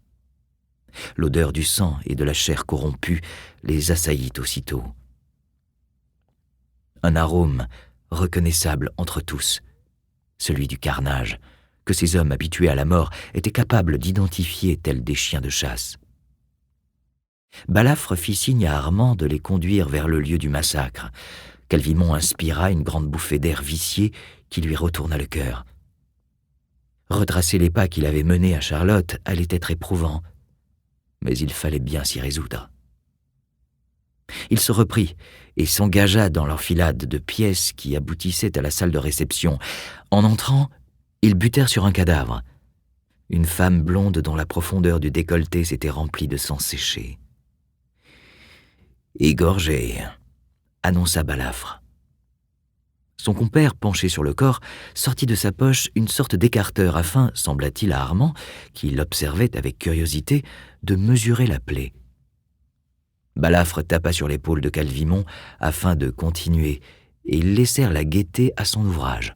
L'odeur du sang et de la chair corrompue les assaillit aussitôt. Un arôme reconnaissable entre tous, celui du carnage, que ces hommes habitués à la mort étaient capables d'identifier tels des chiens de chasse. Balafre fit signe à Armand de les conduire vers le lieu du massacre, Calvimont inspira une grande bouffée d'air vicié qui lui retourna le cœur. Retracer les pas qu'il avait menés à Charlotte allait être éprouvant, mais il fallait bien s'y résoudre. Il se reprit et s'engagea dans l'enfilade de pièces qui aboutissaient à la salle de réception. En entrant, ils butèrent sur un cadavre, une femme blonde dont la profondeur du décolleté s'était remplie de sang séché. « Égorgée », annonça Balafre. Son compère, penché sur le corps, sortit de sa poche une sorte d'écarteur afin, sembla-t-il à Armand, qui l'observait avec curiosité, de mesurer la plaie. Balafre tapa sur l'épaule de Calvimont afin de continuer, et ils laissèrent la gaieté à son ouvrage.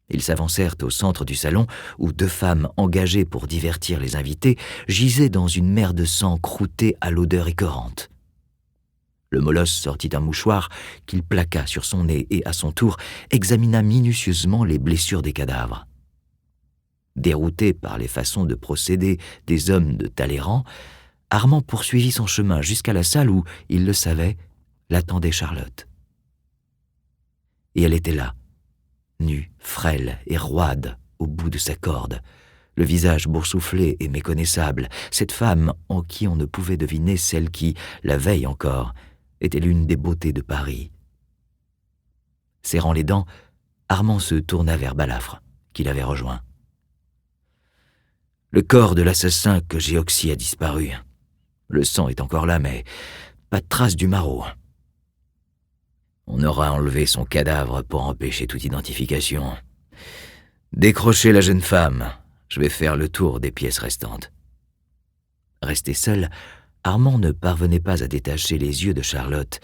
Ils s'avancèrent au centre du salon où 2 femmes engagées pour divertir les invités gisaient dans une mer de sang croûté à l'odeur écœurante. Le molosse sortit un mouchoir qu'il plaqua sur son nez et, à son tour, examina minutieusement les blessures des cadavres. Dérouté par les façons de procéder des hommes de Talleyrand, Armand poursuivit son chemin jusqu'à la salle où, il le savait, l'attendait Charlotte. Et elle était là, nue, frêle et roide au bout de sa corde, le visage boursouflé et méconnaissable, cette femme en qui on ne pouvait deviner celle qui, la veille encore, était l'une des beautés de Paris. Serrant les dents, Armand se tourna vers Balafre, qui l'avait rejoint. « Le corps de l'assassin que j'ai oxy a disparu. Le sang est encore là, mais pas de trace du marreau. On aura enlevé son cadavre pour empêcher toute identification. Décrochez la jeune femme, je vais faire le tour des pièces restantes. » Resté seul, Armand ne parvenait pas à détacher les yeux de Charlotte,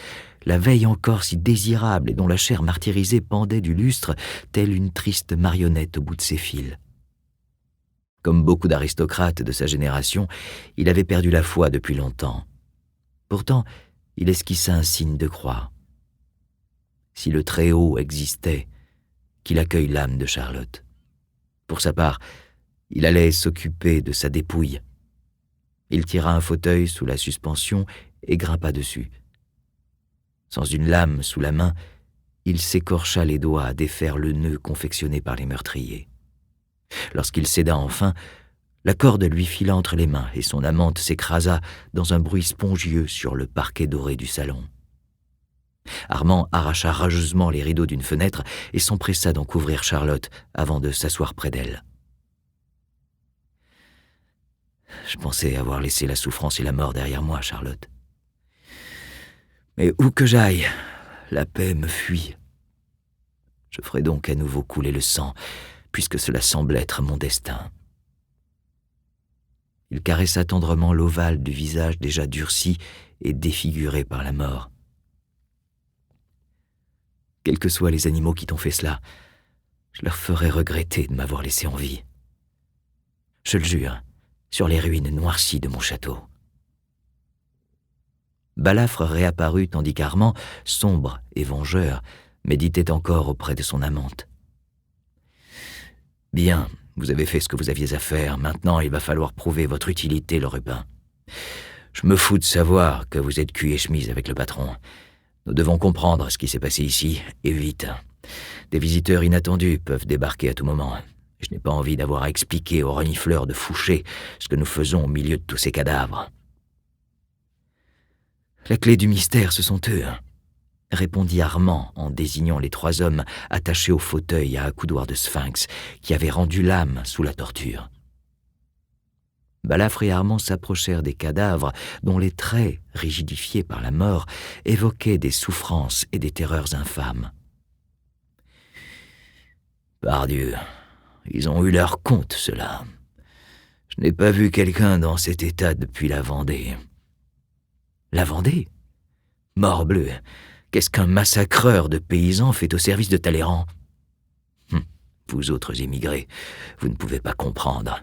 la veille encore si désirable et dont la chair martyrisée pendait du lustre, telle une triste marionnette au bout de ses fils. Comme beaucoup d'aristocrates de sa génération, il avait perdu la foi depuis longtemps. Pourtant, il esquissa un signe de croix. Si le Très-Haut existait, qu'il accueille l'âme de Charlotte. Pour sa part, il allait s'occuper de sa dépouille. Il tira un fauteuil sous la suspension et grimpa dessus. Sans une lame sous la main, il s'écorcha les doigts à défaire le nœud confectionné par les meurtriers. Lorsqu'il céda enfin, la corde lui fila entre les mains et son amante s'écrasa dans un bruit spongieux sur le parquet doré du salon. Armand arracha rageusement les rideaux d'une fenêtre et s'empressa d'en couvrir Charlotte avant de s'asseoir près d'elle. Je pensais avoir laissé la souffrance et la mort derrière moi, Charlotte. Mais où que j'aille, la paix me fuit. Je ferai donc à nouveau couler le sang, puisque cela semble être mon destin. Il caressa tendrement l'ovale du visage déjà durci et défiguré par la mort. Quels que soient les animaux qui t'ont fait cela, je leur ferai regretter de m'avoir laissé en vie. Je le jure, sur les ruines noircies de mon château. Balafre réapparut tandis qu'Armand, sombre et vengeur, méditait encore auprès de son amante. « Bien, vous avez fait ce que vous aviez à faire. Maintenant, il va falloir prouver votre utilité, le Rubin. Je me fous de savoir que vous êtes cul et chemise avec le patron. Nous devons comprendre ce qui s'est passé ici, et vite. Des visiteurs inattendus peuvent débarquer à tout moment. Je n'ai pas envie d'avoir à expliquer aux renifleurs de Fouché ce que nous faisons au milieu de tous ces cadavres. » « La clé du mystère, ce sont eux, » répondit Armand en désignant les 3 hommes attachés au fauteuil à accoudoir de sphinx qui avaient rendu l'âme sous la torture. Balafre et Armand s'approchèrent des cadavres dont les traits, rigidifiés par la mort, évoquaient des souffrances et des terreurs infâmes. « Pardieu, ils ont eu leur compte, ceux-là. Je n'ai pas vu quelqu'un dans cet état depuis la Vendée. » « La Vendée ? Morbleu, qu'est-ce qu'un massacreur de paysans fait au service de Talleyrand ? Vous autres émigrés, vous ne pouvez pas comprendre.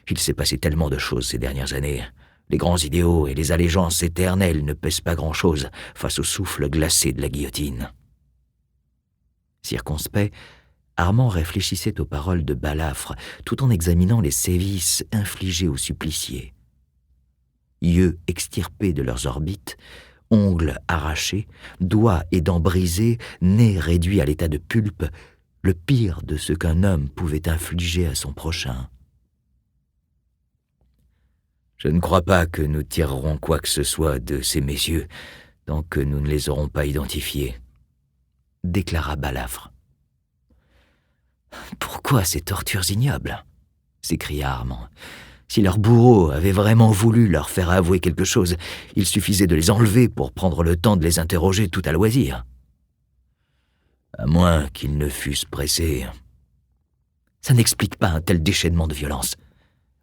Il s'est passé tellement de choses ces dernières années. Les grands idéaux et les allégeances éternelles ne pèsent pas grand-chose face au souffle glacé de la guillotine. » Circonspect, Armand réfléchissait aux paroles de Balafre tout en examinant les sévices infligés aux suppliciés. Yeux extirpés de leurs orbites, Ongles arrachés, doigts et dents brisés, nez réduit à l'état de pulpe, le pire de ce qu'un homme pouvait infliger à son prochain. « Je ne crois pas que nous tirerons quoi que ce soit de ces messieurs tant que nous ne les aurons pas identifiés, » déclara Balafre. « Pourquoi ces tortures ignobles ?» s'écria Armand. « Si leurs bourreaux avaient vraiment voulu leur faire avouer quelque chose, il suffisait de les enlever pour prendre le temps de les interroger tout à loisir. À moins qu'ils ne fussent pressés. Ça n'explique pas un tel déchaînement de violence.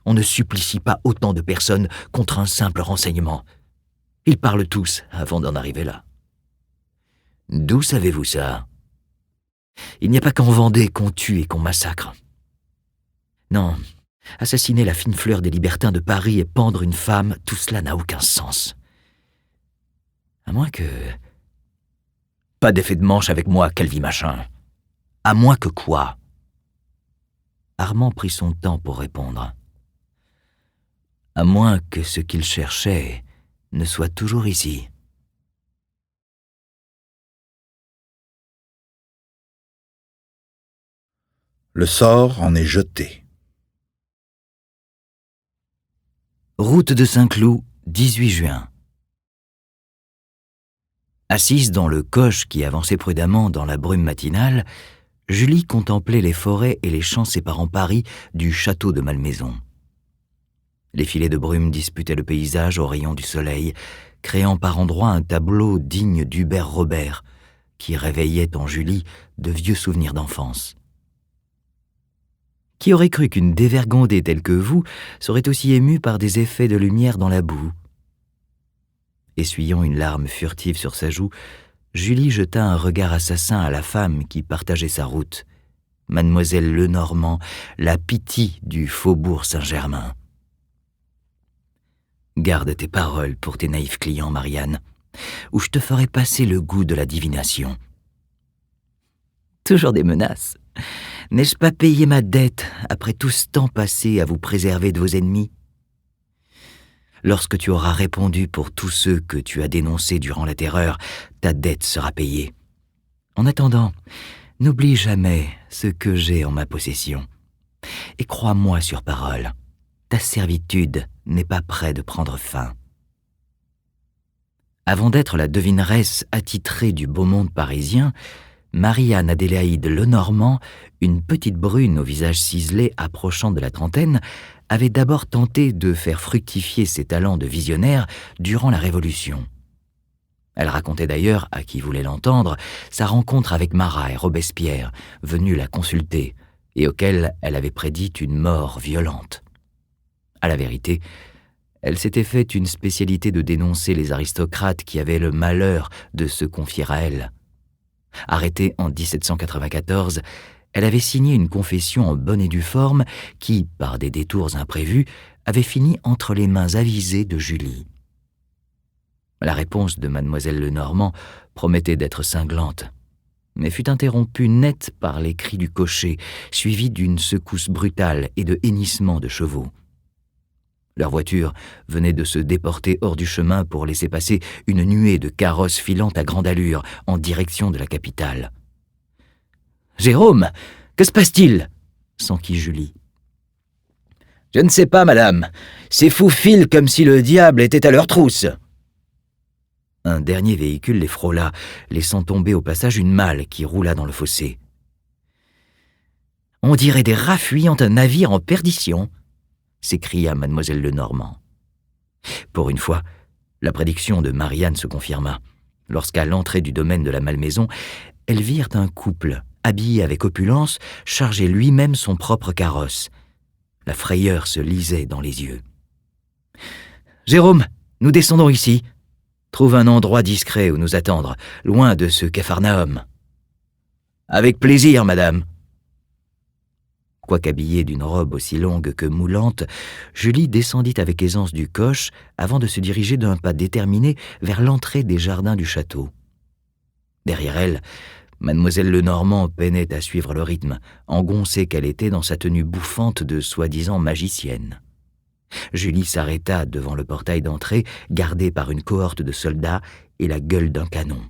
On ne supplicie pas autant de personnes contre un simple renseignement. Ils parlent tous avant d'en arriver là. » « D'où savez-vous ça ? Il n'y a pas qu'en Vendée qu'on tue et qu'on massacre. Non, assassiner la fine fleur des libertins de Paris et pendre une femme, tout cela n'a aucun sens. À moins que... Pas d'effet de manche avec moi, Calvi machin. À moins que quoi ? Armand prit son temps pour répondre. À moins que ce qu'il cherchait ne soit toujours ici. Le sort en est jeté. Route de Saint-Cloud, 18 juin. Assise dans le coche qui avançait prudemment dans la brume matinale, Julie contemplait les forêts et les champs séparant Paris du château de Malmaison. Les filets de brume disputaient le paysage aux rayons du soleil, créant par endroits un tableau digne d'Hubert Robert, qui réveillait en Julie de vieux souvenirs d'enfance. Qui aurait cru qu'une dévergondée telle que vous serait aussi émue par des effets de lumière dans la boue ? Essuyant une larme furtive sur sa joue, Julie jeta un regard assassin à la femme qui partageait sa route, Mademoiselle Lenormand, la Pythie du faubourg Saint-Germain. Garde tes paroles pour tes naïfs clients, Marianne, ou je te ferai passer le goût de la divination. Toujours des menaces. N'ai-je pas payé ma dette après tout ce temps passé à vous préserver de vos ennemis ? Lorsque tu auras répondu pour tous ceux que tu as dénoncés durant la terreur, ta dette sera payée. En attendant, n'oublie jamais ce que j'ai en ma possession. Et crois-moi sur parole, ta servitude n'est pas près de prendre fin. Avant d'être la devineresse attitrée du beau monde parisien, Marianne Adélaïde Lenormand, une petite brune au visage ciselé approchant de la trentaine, avait d'abord tenté de faire fructifier ses talents de visionnaire durant la Révolution. Elle racontait d'ailleurs, à qui voulait l'entendre, sa rencontre avec Marat et Robespierre, venus la consulter, et auquel elle avait prédit une mort violente. À la vérité, elle s'était fait une spécialité de dénoncer les aristocrates qui avaient le malheur de se confier à elle. Arrêtée en 1794, elle avait signé une confession en bonne et due forme qui, par des détours imprévus, avait fini entre les mains avisées de Julie. La réponse de mademoiselle Lenormand promettait d'être cinglante, mais fut interrompue net par les cris du cocher, suivis d'une secousse brutale et de hennissements de chevaux. Leur voiture venait de se déporter hors du chemin pour laisser passer une nuée de carrosses filant à grande allure en direction de la capitale. « Jérôme, que se passe-t-il » s'enquit Julie. « Je ne sais pas, madame. Ces fous filent comme si le diable était à leur trousse. » Un dernier véhicule les frôla, laissant tomber au passage une malle qui roula dans le fossé. « On dirait des rats fuyant un navire en perdition » s'écria mademoiselle Lenormand. Pour une fois, la prédiction de Marianne se confirma, lorsqu'à l'entrée du domaine de la Malmaison, elles virent un couple, habillé avec opulence, charger lui-même son propre carrosse. La frayeur se lisait dans les yeux. « Jérôme, nous descendons ici. Trouve un endroit discret où nous attendre, loin de ce Capharnaüm. »« Avec plaisir, madame. » Quoiqu'habillée d'une robe aussi longue que moulante, Julie descendit avec aisance du coche avant de se diriger d'un pas déterminé vers l'entrée des jardins du château. Derrière elle, mademoiselle Lenormand peinait à suivre le rythme, engoncée qu'elle était dans sa tenue bouffante de soi-disant magicienne. Julie s'arrêta devant le portail d'entrée, gardé par une cohorte de soldats, et la gueule d'un canon.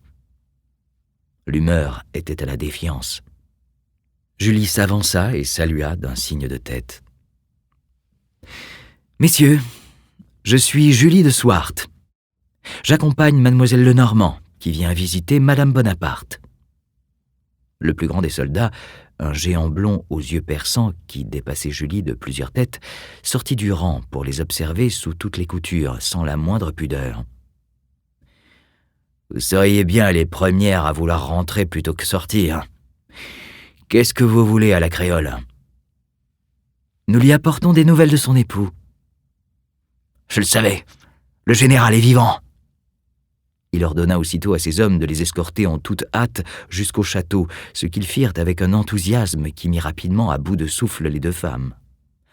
L'humeur était à la défiance. Julie s'avança et salua d'un signe de tête. « Messieurs, je suis Julie de Swart. J'accompagne mademoiselle Lenormand, qui vient visiter Madame Bonaparte. » Le plus grand des soldats, un géant blond aux yeux perçants qui dépassait Julie de plusieurs têtes, sortit du rang pour les observer sous toutes les coutures, sans la moindre pudeur. « Vous seriez bien les premières à vouloir rentrer plutôt que sortir. Qu'est-ce que vous voulez à la créole ?»« Nous lui apportons des nouvelles de son époux. »« Je le savais, le général est vivant. » Il ordonna aussitôt à ses hommes de les escorter en toute hâte jusqu'au château, ce qu'ils firent avec un enthousiasme qui mit rapidement à bout de souffle les deux femmes.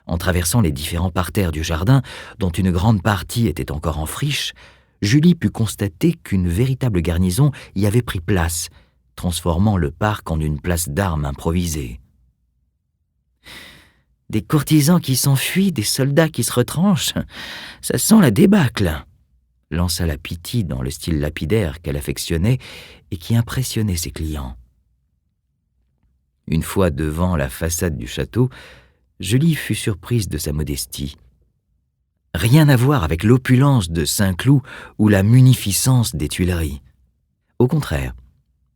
En traversant les différents parterres du jardin, dont une grande partie était encore en friche, Julie put constater qu'une véritable garnison y avait pris place, transformant le parc en une place d'armes improvisée. « Des courtisans qui s'enfuient, des soldats qui se retranchent, ça sent la débâcle !» lança la Pitty dans le style lapidaire qu'elle affectionnait et qui impressionnait ses clients. Une fois devant la façade du château, Julie fut surprise de sa modestie. Rien à voir avec l'opulence de Saint-Cloud ou la munificence des Tuileries. Au contraire,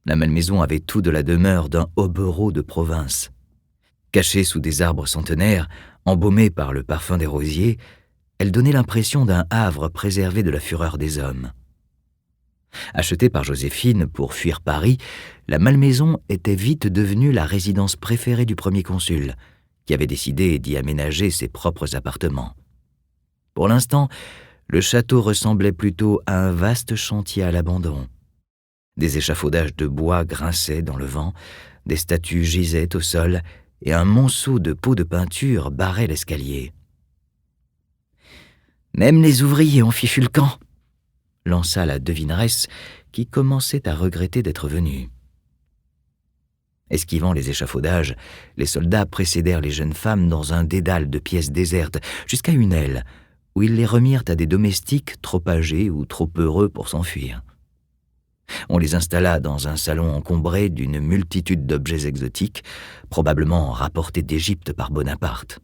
la Malmaison avait tout de la demeure d'un hobereau de province. Cachée sous des arbres centenaires, embaumée par le parfum des rosiers, elle donnait l'impression d'un havre préservé de la fureur des hommes. Achetée par Joséphine pour fuir Paris, la Malmaison était vite devenue la résidence préférée du premier consul, qui avait décidé d'y aménager ses propres appartements. Pour l'instant, le château ressemblait plutôt à un vaste chantier à l'abandon. Des échafaudages de bois grinçaient dans le vent, des statues gisaient au sol et un monceau de pots de peinture barrait l'escalier. « Même les ouvriers ont fichu le camp !» lança la devineresse qui commençait à regretter d'être venue. Esquivant les échafaudages, les soldats précédèrent les jeunes femmes dans un dédale de pièces désertes jusqu'à une aile, où ils les remirent à des domestiques trop âgés ou trop heureux pour s'enfuir. On les installa dans un salon encombré d'une multitude d'objets exotiques, probablement rapportés d'Égypte par Bonaparte.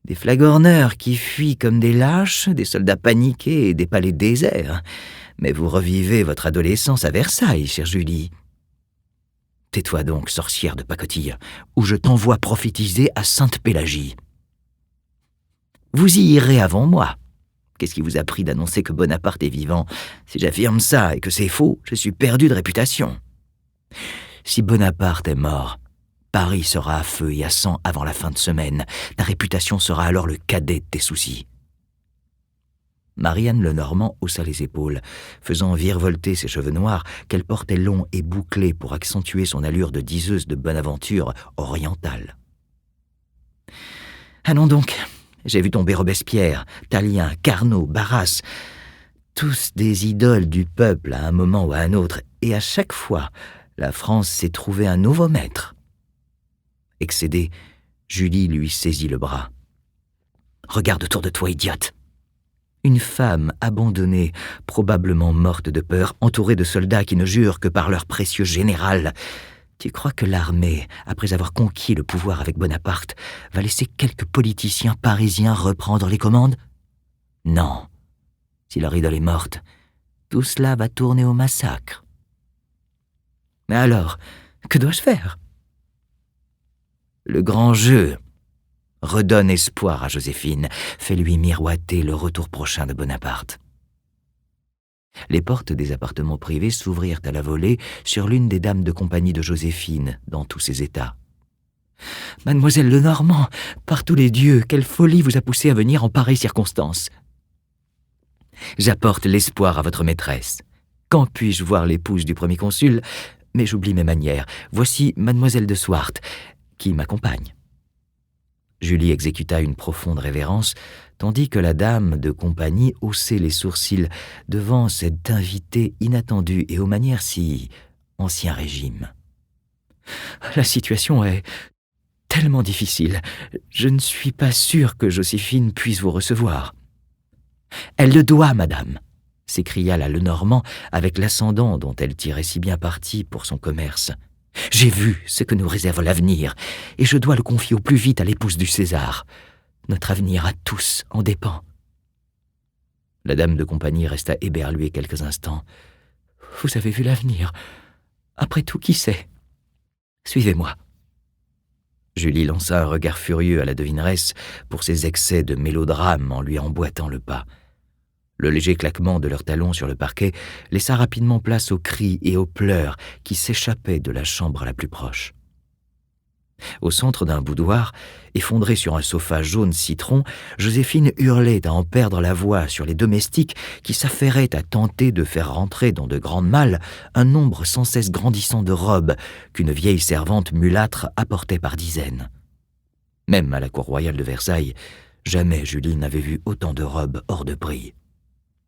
Des flagorneurs qui fuient comme des lâches, des soldats paniqués et des palais déserts. Mais vous revivez votre adolescence à Versailles, chère Julie. Tais-toi donc, sorcière de pacotille, ou je t'envoie prophétiser à Sainte-Pélagie. Vous y irez avant moi. Qu'est-ce qui vous a pris d'annoncer que Bonaparte est vivant? Si j'affirme ça et que c'est faux, je suis perdu de réputation. Si Bonaparte est mort, Paris sera à feu et à sang avant la fin de semaine. Ta réputation sera alors le cadet de tes soucis. Marianne Lenormand haussa les épaules, faisant virevolter ses cheveux noirs qu'elle portait longs et bouclés pour accentuer son allure de diseuse de bonne aventure orientale. « Allons donc, j'ai vu tomber Robespierre, Tallien, Carnot, Barras, tous des idoles du peuple à un moment ou à un autre, et à chaque fois, la France s'est trouvée un nouveau maître. » Excédée, Julie lui saisit le bras. « Regarde autour de toi, idiote. Une femme abandonnée, probablement morte de peur, entourée de soldats qui ne jurent que par leur précieux général. Tu crois que l'armée, après avoir conquis le pouvoir avec Bonaparte, va laisser quelques politiciens parisiens reprendre les commandes? Non. Si leur idole est morte, tout cela va tourner au massacre. Mais alors, que dois-je faire? Le grand jeu redonne espoir à Joséphine, fais-lui miroiter le retour prochain de Bonaparte. Les portes des appartements privés s'ouvrirent à la volée sur l'une des dames de compagnie de Joséphine, dans tous ses états. « Mademoiselle Lenormand, par tous les dieux, quelle folie vous a poussé à venir en pareille circonstance !»« J'apporte l'espoir à votre maîtresse. Quand puis-je voir l'épouse du premier consul? Mais j'oublie mes manières. Voici Mademoiselle de Swart, qui m'accompagne. » Julie exécuta une profonde révérence, tandis que la dame de compagnie haussait les sourcils devant cet invité inattendu et aux manières si ancien régime. « La situation est tellement difficile. Je ne suis pas sûr que Joséphine puisse vous recevoir. »« Elle le doit, madame. s'écria la Lenormand avec l'ascendant dont elle tirait si bien parti pour son commerce. « J'ai vu ce que nous réserve l'avenir, et je dois le confier au plus vite à l'épouse du César. Notre avenir à tous en dépend. » La dame de compagnie resta éberluée quelques instants. « Vous avez vu l'avenir. Après tout, qui sait? Suivez-moi. » Julie lança un regard furieux à la devineresse pour ses excès de mélodrame en lui emboîtant le pas. Le léger claquement de leurs talons sur le parquet laissa rapidement place aux cris et aux pleurs qui s'échappaient de la chambre la plus proche. Au centre d'un boudoir, effondré sur un sofa jaune citron, Joséphine hurlait à en perdre la voix sur les domestiques qui s'affairaient à tenter de faire rentrer dans de grandes malles un nombre sans cesse grandissant de robes qu'une vieille servante mulâtre apportait par dizaines. Même à la cour royale de Versailles, jamais Julie n'avait vu autant de robes hors de prix.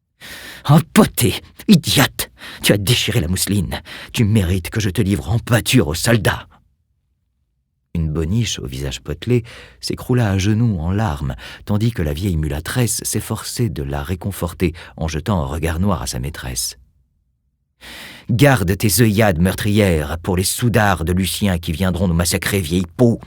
« Empotée, idiote! Tu as déchiré la mousseline. Tu mérites que je te livre en pâture aux soldats. » Une boniche au visage potelé s'écroula à genoux en larmes, tandis que la vieille mulâtresse s'efforçait de la réconforter en jetant un regard noir à sa maîtresse. « Garde tes œillades meurtrières pour les soudards de Lucien qui viendront nous massacrer, vieille peau.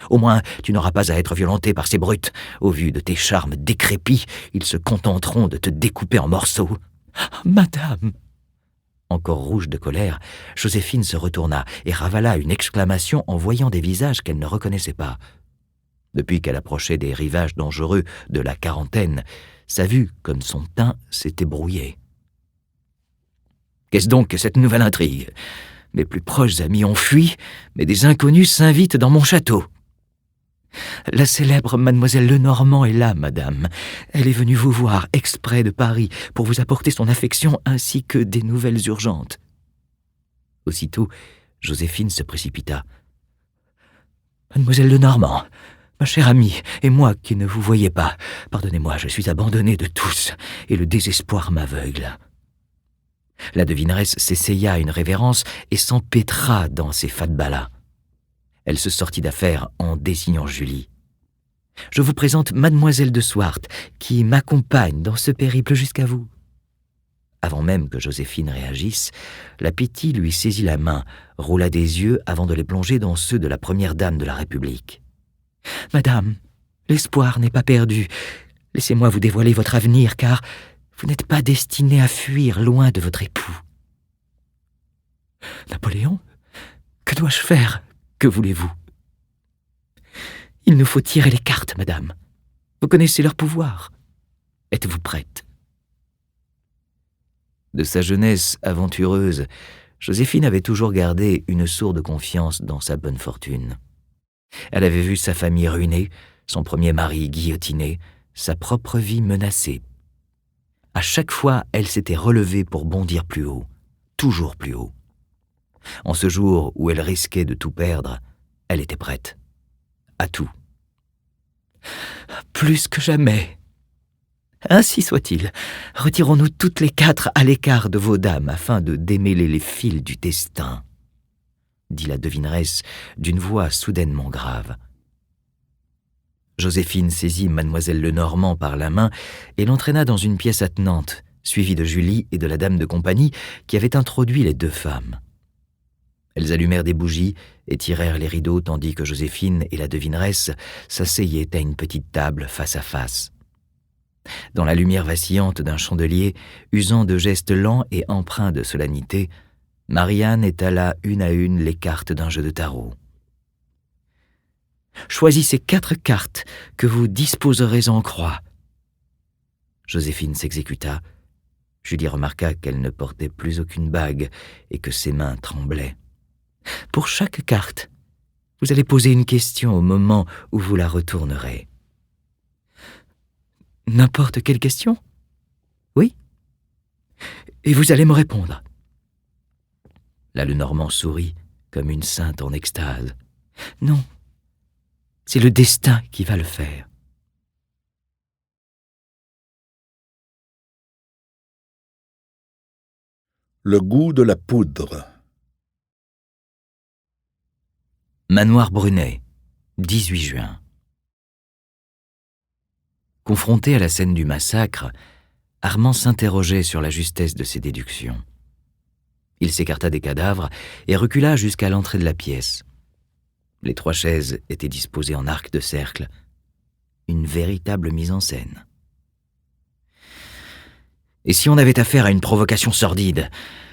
Au moins, tu n'auras pas à être violentée par ces brutes. Au vu de tes charmes décrépits, ils se contenteront de te découper en morceaux. »« Madame !» Encore rouge de colère, Joséphine se retourna et ravala une exclamation en voyant des visages qu'elle ne reconnaissait pas. Depuis qu'elle approchait des rivages dangereux de la quarantaine, sa vue, comme son teint, s'était brouillée. « Qu'est-ce donc que cette nouvelle intrigue? Mes plus proches amis ont fui, mais des inconnus s'invitent dans mon château. » « La célèbre mademoiselle Lenormand est là, madame. Elle est venue vous voir exprès de Paris pour vous apporter son affection ainsi que des nouvelles urgentes. » Aussitôt, Joséphine se précipita. « Mademoiselle Lenormand, ma chère amie, et moi qui ne vous voyais pas, pardonnez-moi, je suis abandonnée de tous, et le désespoir m'aveugle. » La devineresse s'essaya à une révérence et s'empêtra dans ses fatbalas. Elle se sortit d'affaire en désignant Julie. « Je vous présente mademoiselle de Swart, qui m'accompagne dans ce périple jusqu'à vous. » Avant même que Joséphine réagisse, la Pétie lui saisit la main, roula des yeux avant de les plonger dans ceux de la première dame de la République. « Madame, l'espoir n'est pas perdu. Laissez-moi vous dévoiler votre avenir, car vous n'êtes pas destinée à fuir loin de votre époux. »« Napoléon, que dois-je faire ? Que voulez-vous ? » ?»« Il nous faut tirer les cartes, madame. Vous connaissez leur pouvoir. Êtes-vous prête ? » De sa jeunesse aventureuse, Joséphine avait toujours gardé une sourde confiance dans sa bonne fortune. Elle avait vu sa famille ruinée, son premier mari guillotiné, sa propre vie menacée. À chaque fois, elle s'était relevée pour bondir plus haut, toujours plus haut. En ce jour où elle risquait de tout perdre, elle était prête. À tout. « Plus que jamais. Ainsi soit-il. Retirons-nous toutes les quatre à l'écart de vos dames afin de démêler les fils du destin, » dit la devineresse d'une voix soudainement grave. Joséphine saisit mademoiselle Lenormand par la main et l'entraîna dans une pièce attenante, suivie de Julie et de la dame de compagnie qui avait introduit les deux femmes. Elles allumèrent des bougies et tirèrent les rideaux tandis que Joséphine et la devineresse s'asseyaient à une petite table face à face. Dans la lumière vacillante d'un chandelier, usant de gestes lents et empreints de solennité, Marianne étala une à une les cartes d'un jeu de tarot. « Choisissez 4 cartes que vous disposerez en croix. » Joséphine s'exécuta. Julie remarqua qu'elle ne portait plus aucune bague et que ses mains tremblaient. « Pour chaque carte, vous allez poser une question au moment où vous la retournerez. »« N'importe quelle question ? Oui ? Et vous allez me répondre. » La Lenormand sourit comme une sainte en extase. « Non, c'est le destin qui va le faire. » Le goût de la poudre. Manoir Brunet, 18 juin. Confrontée à la scène du massacre, Armand s'interrogeait sur la justesse de ses déductions. Il s'écarta des cadavres et recula jusqu'à l'entrée de la pièce. Les 3 chaises étaient disposées en arc de cercle. Une véritable mise en scène. Et si on avait affaire à une provocation sordide,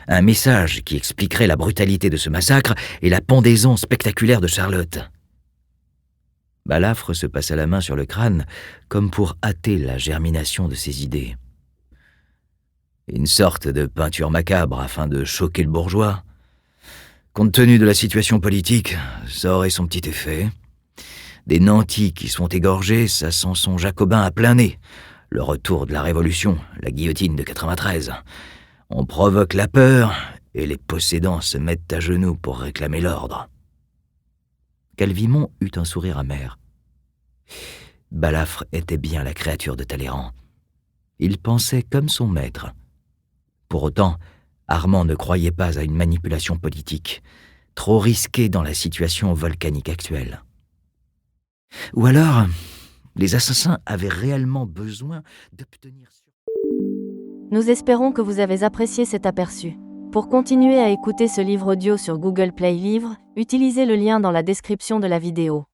un message qui expliquerait la brutalité de ce massacre et la pendaison spectaculaire de Charlotte? Balafre se passa la main sur le crâne, comme pour hâter la germination de ses idées. Une sorte de peinture macabre afin de choquer le bourgeois. Compte tenu de la situation politique, ça aurait son petit effet. Des nantis qui sont égorgés, ça sent son jacobin à plein nez. Le retour de la Révolution, la guillotine de 93. On provoque la peur et les possédants se mettent à genoux pour réclamer l'ordre. Calvimont eut un sourire amer. Balafre était bien la créature de Talleyrand. Il pensait comme son maître. Pour autant, Armand ne croyait pas à une manipulation politique, trop risquée dans la situation volcanique actuelle. Ou alors, les assassins avaient réellement besoin d'obtenir... Nous espérons que vous avez apprécié cet aperçu. Pour continuer à écouter ce livre audio sur Google Play Livres, utilisez le lien dans la description de la vidéo.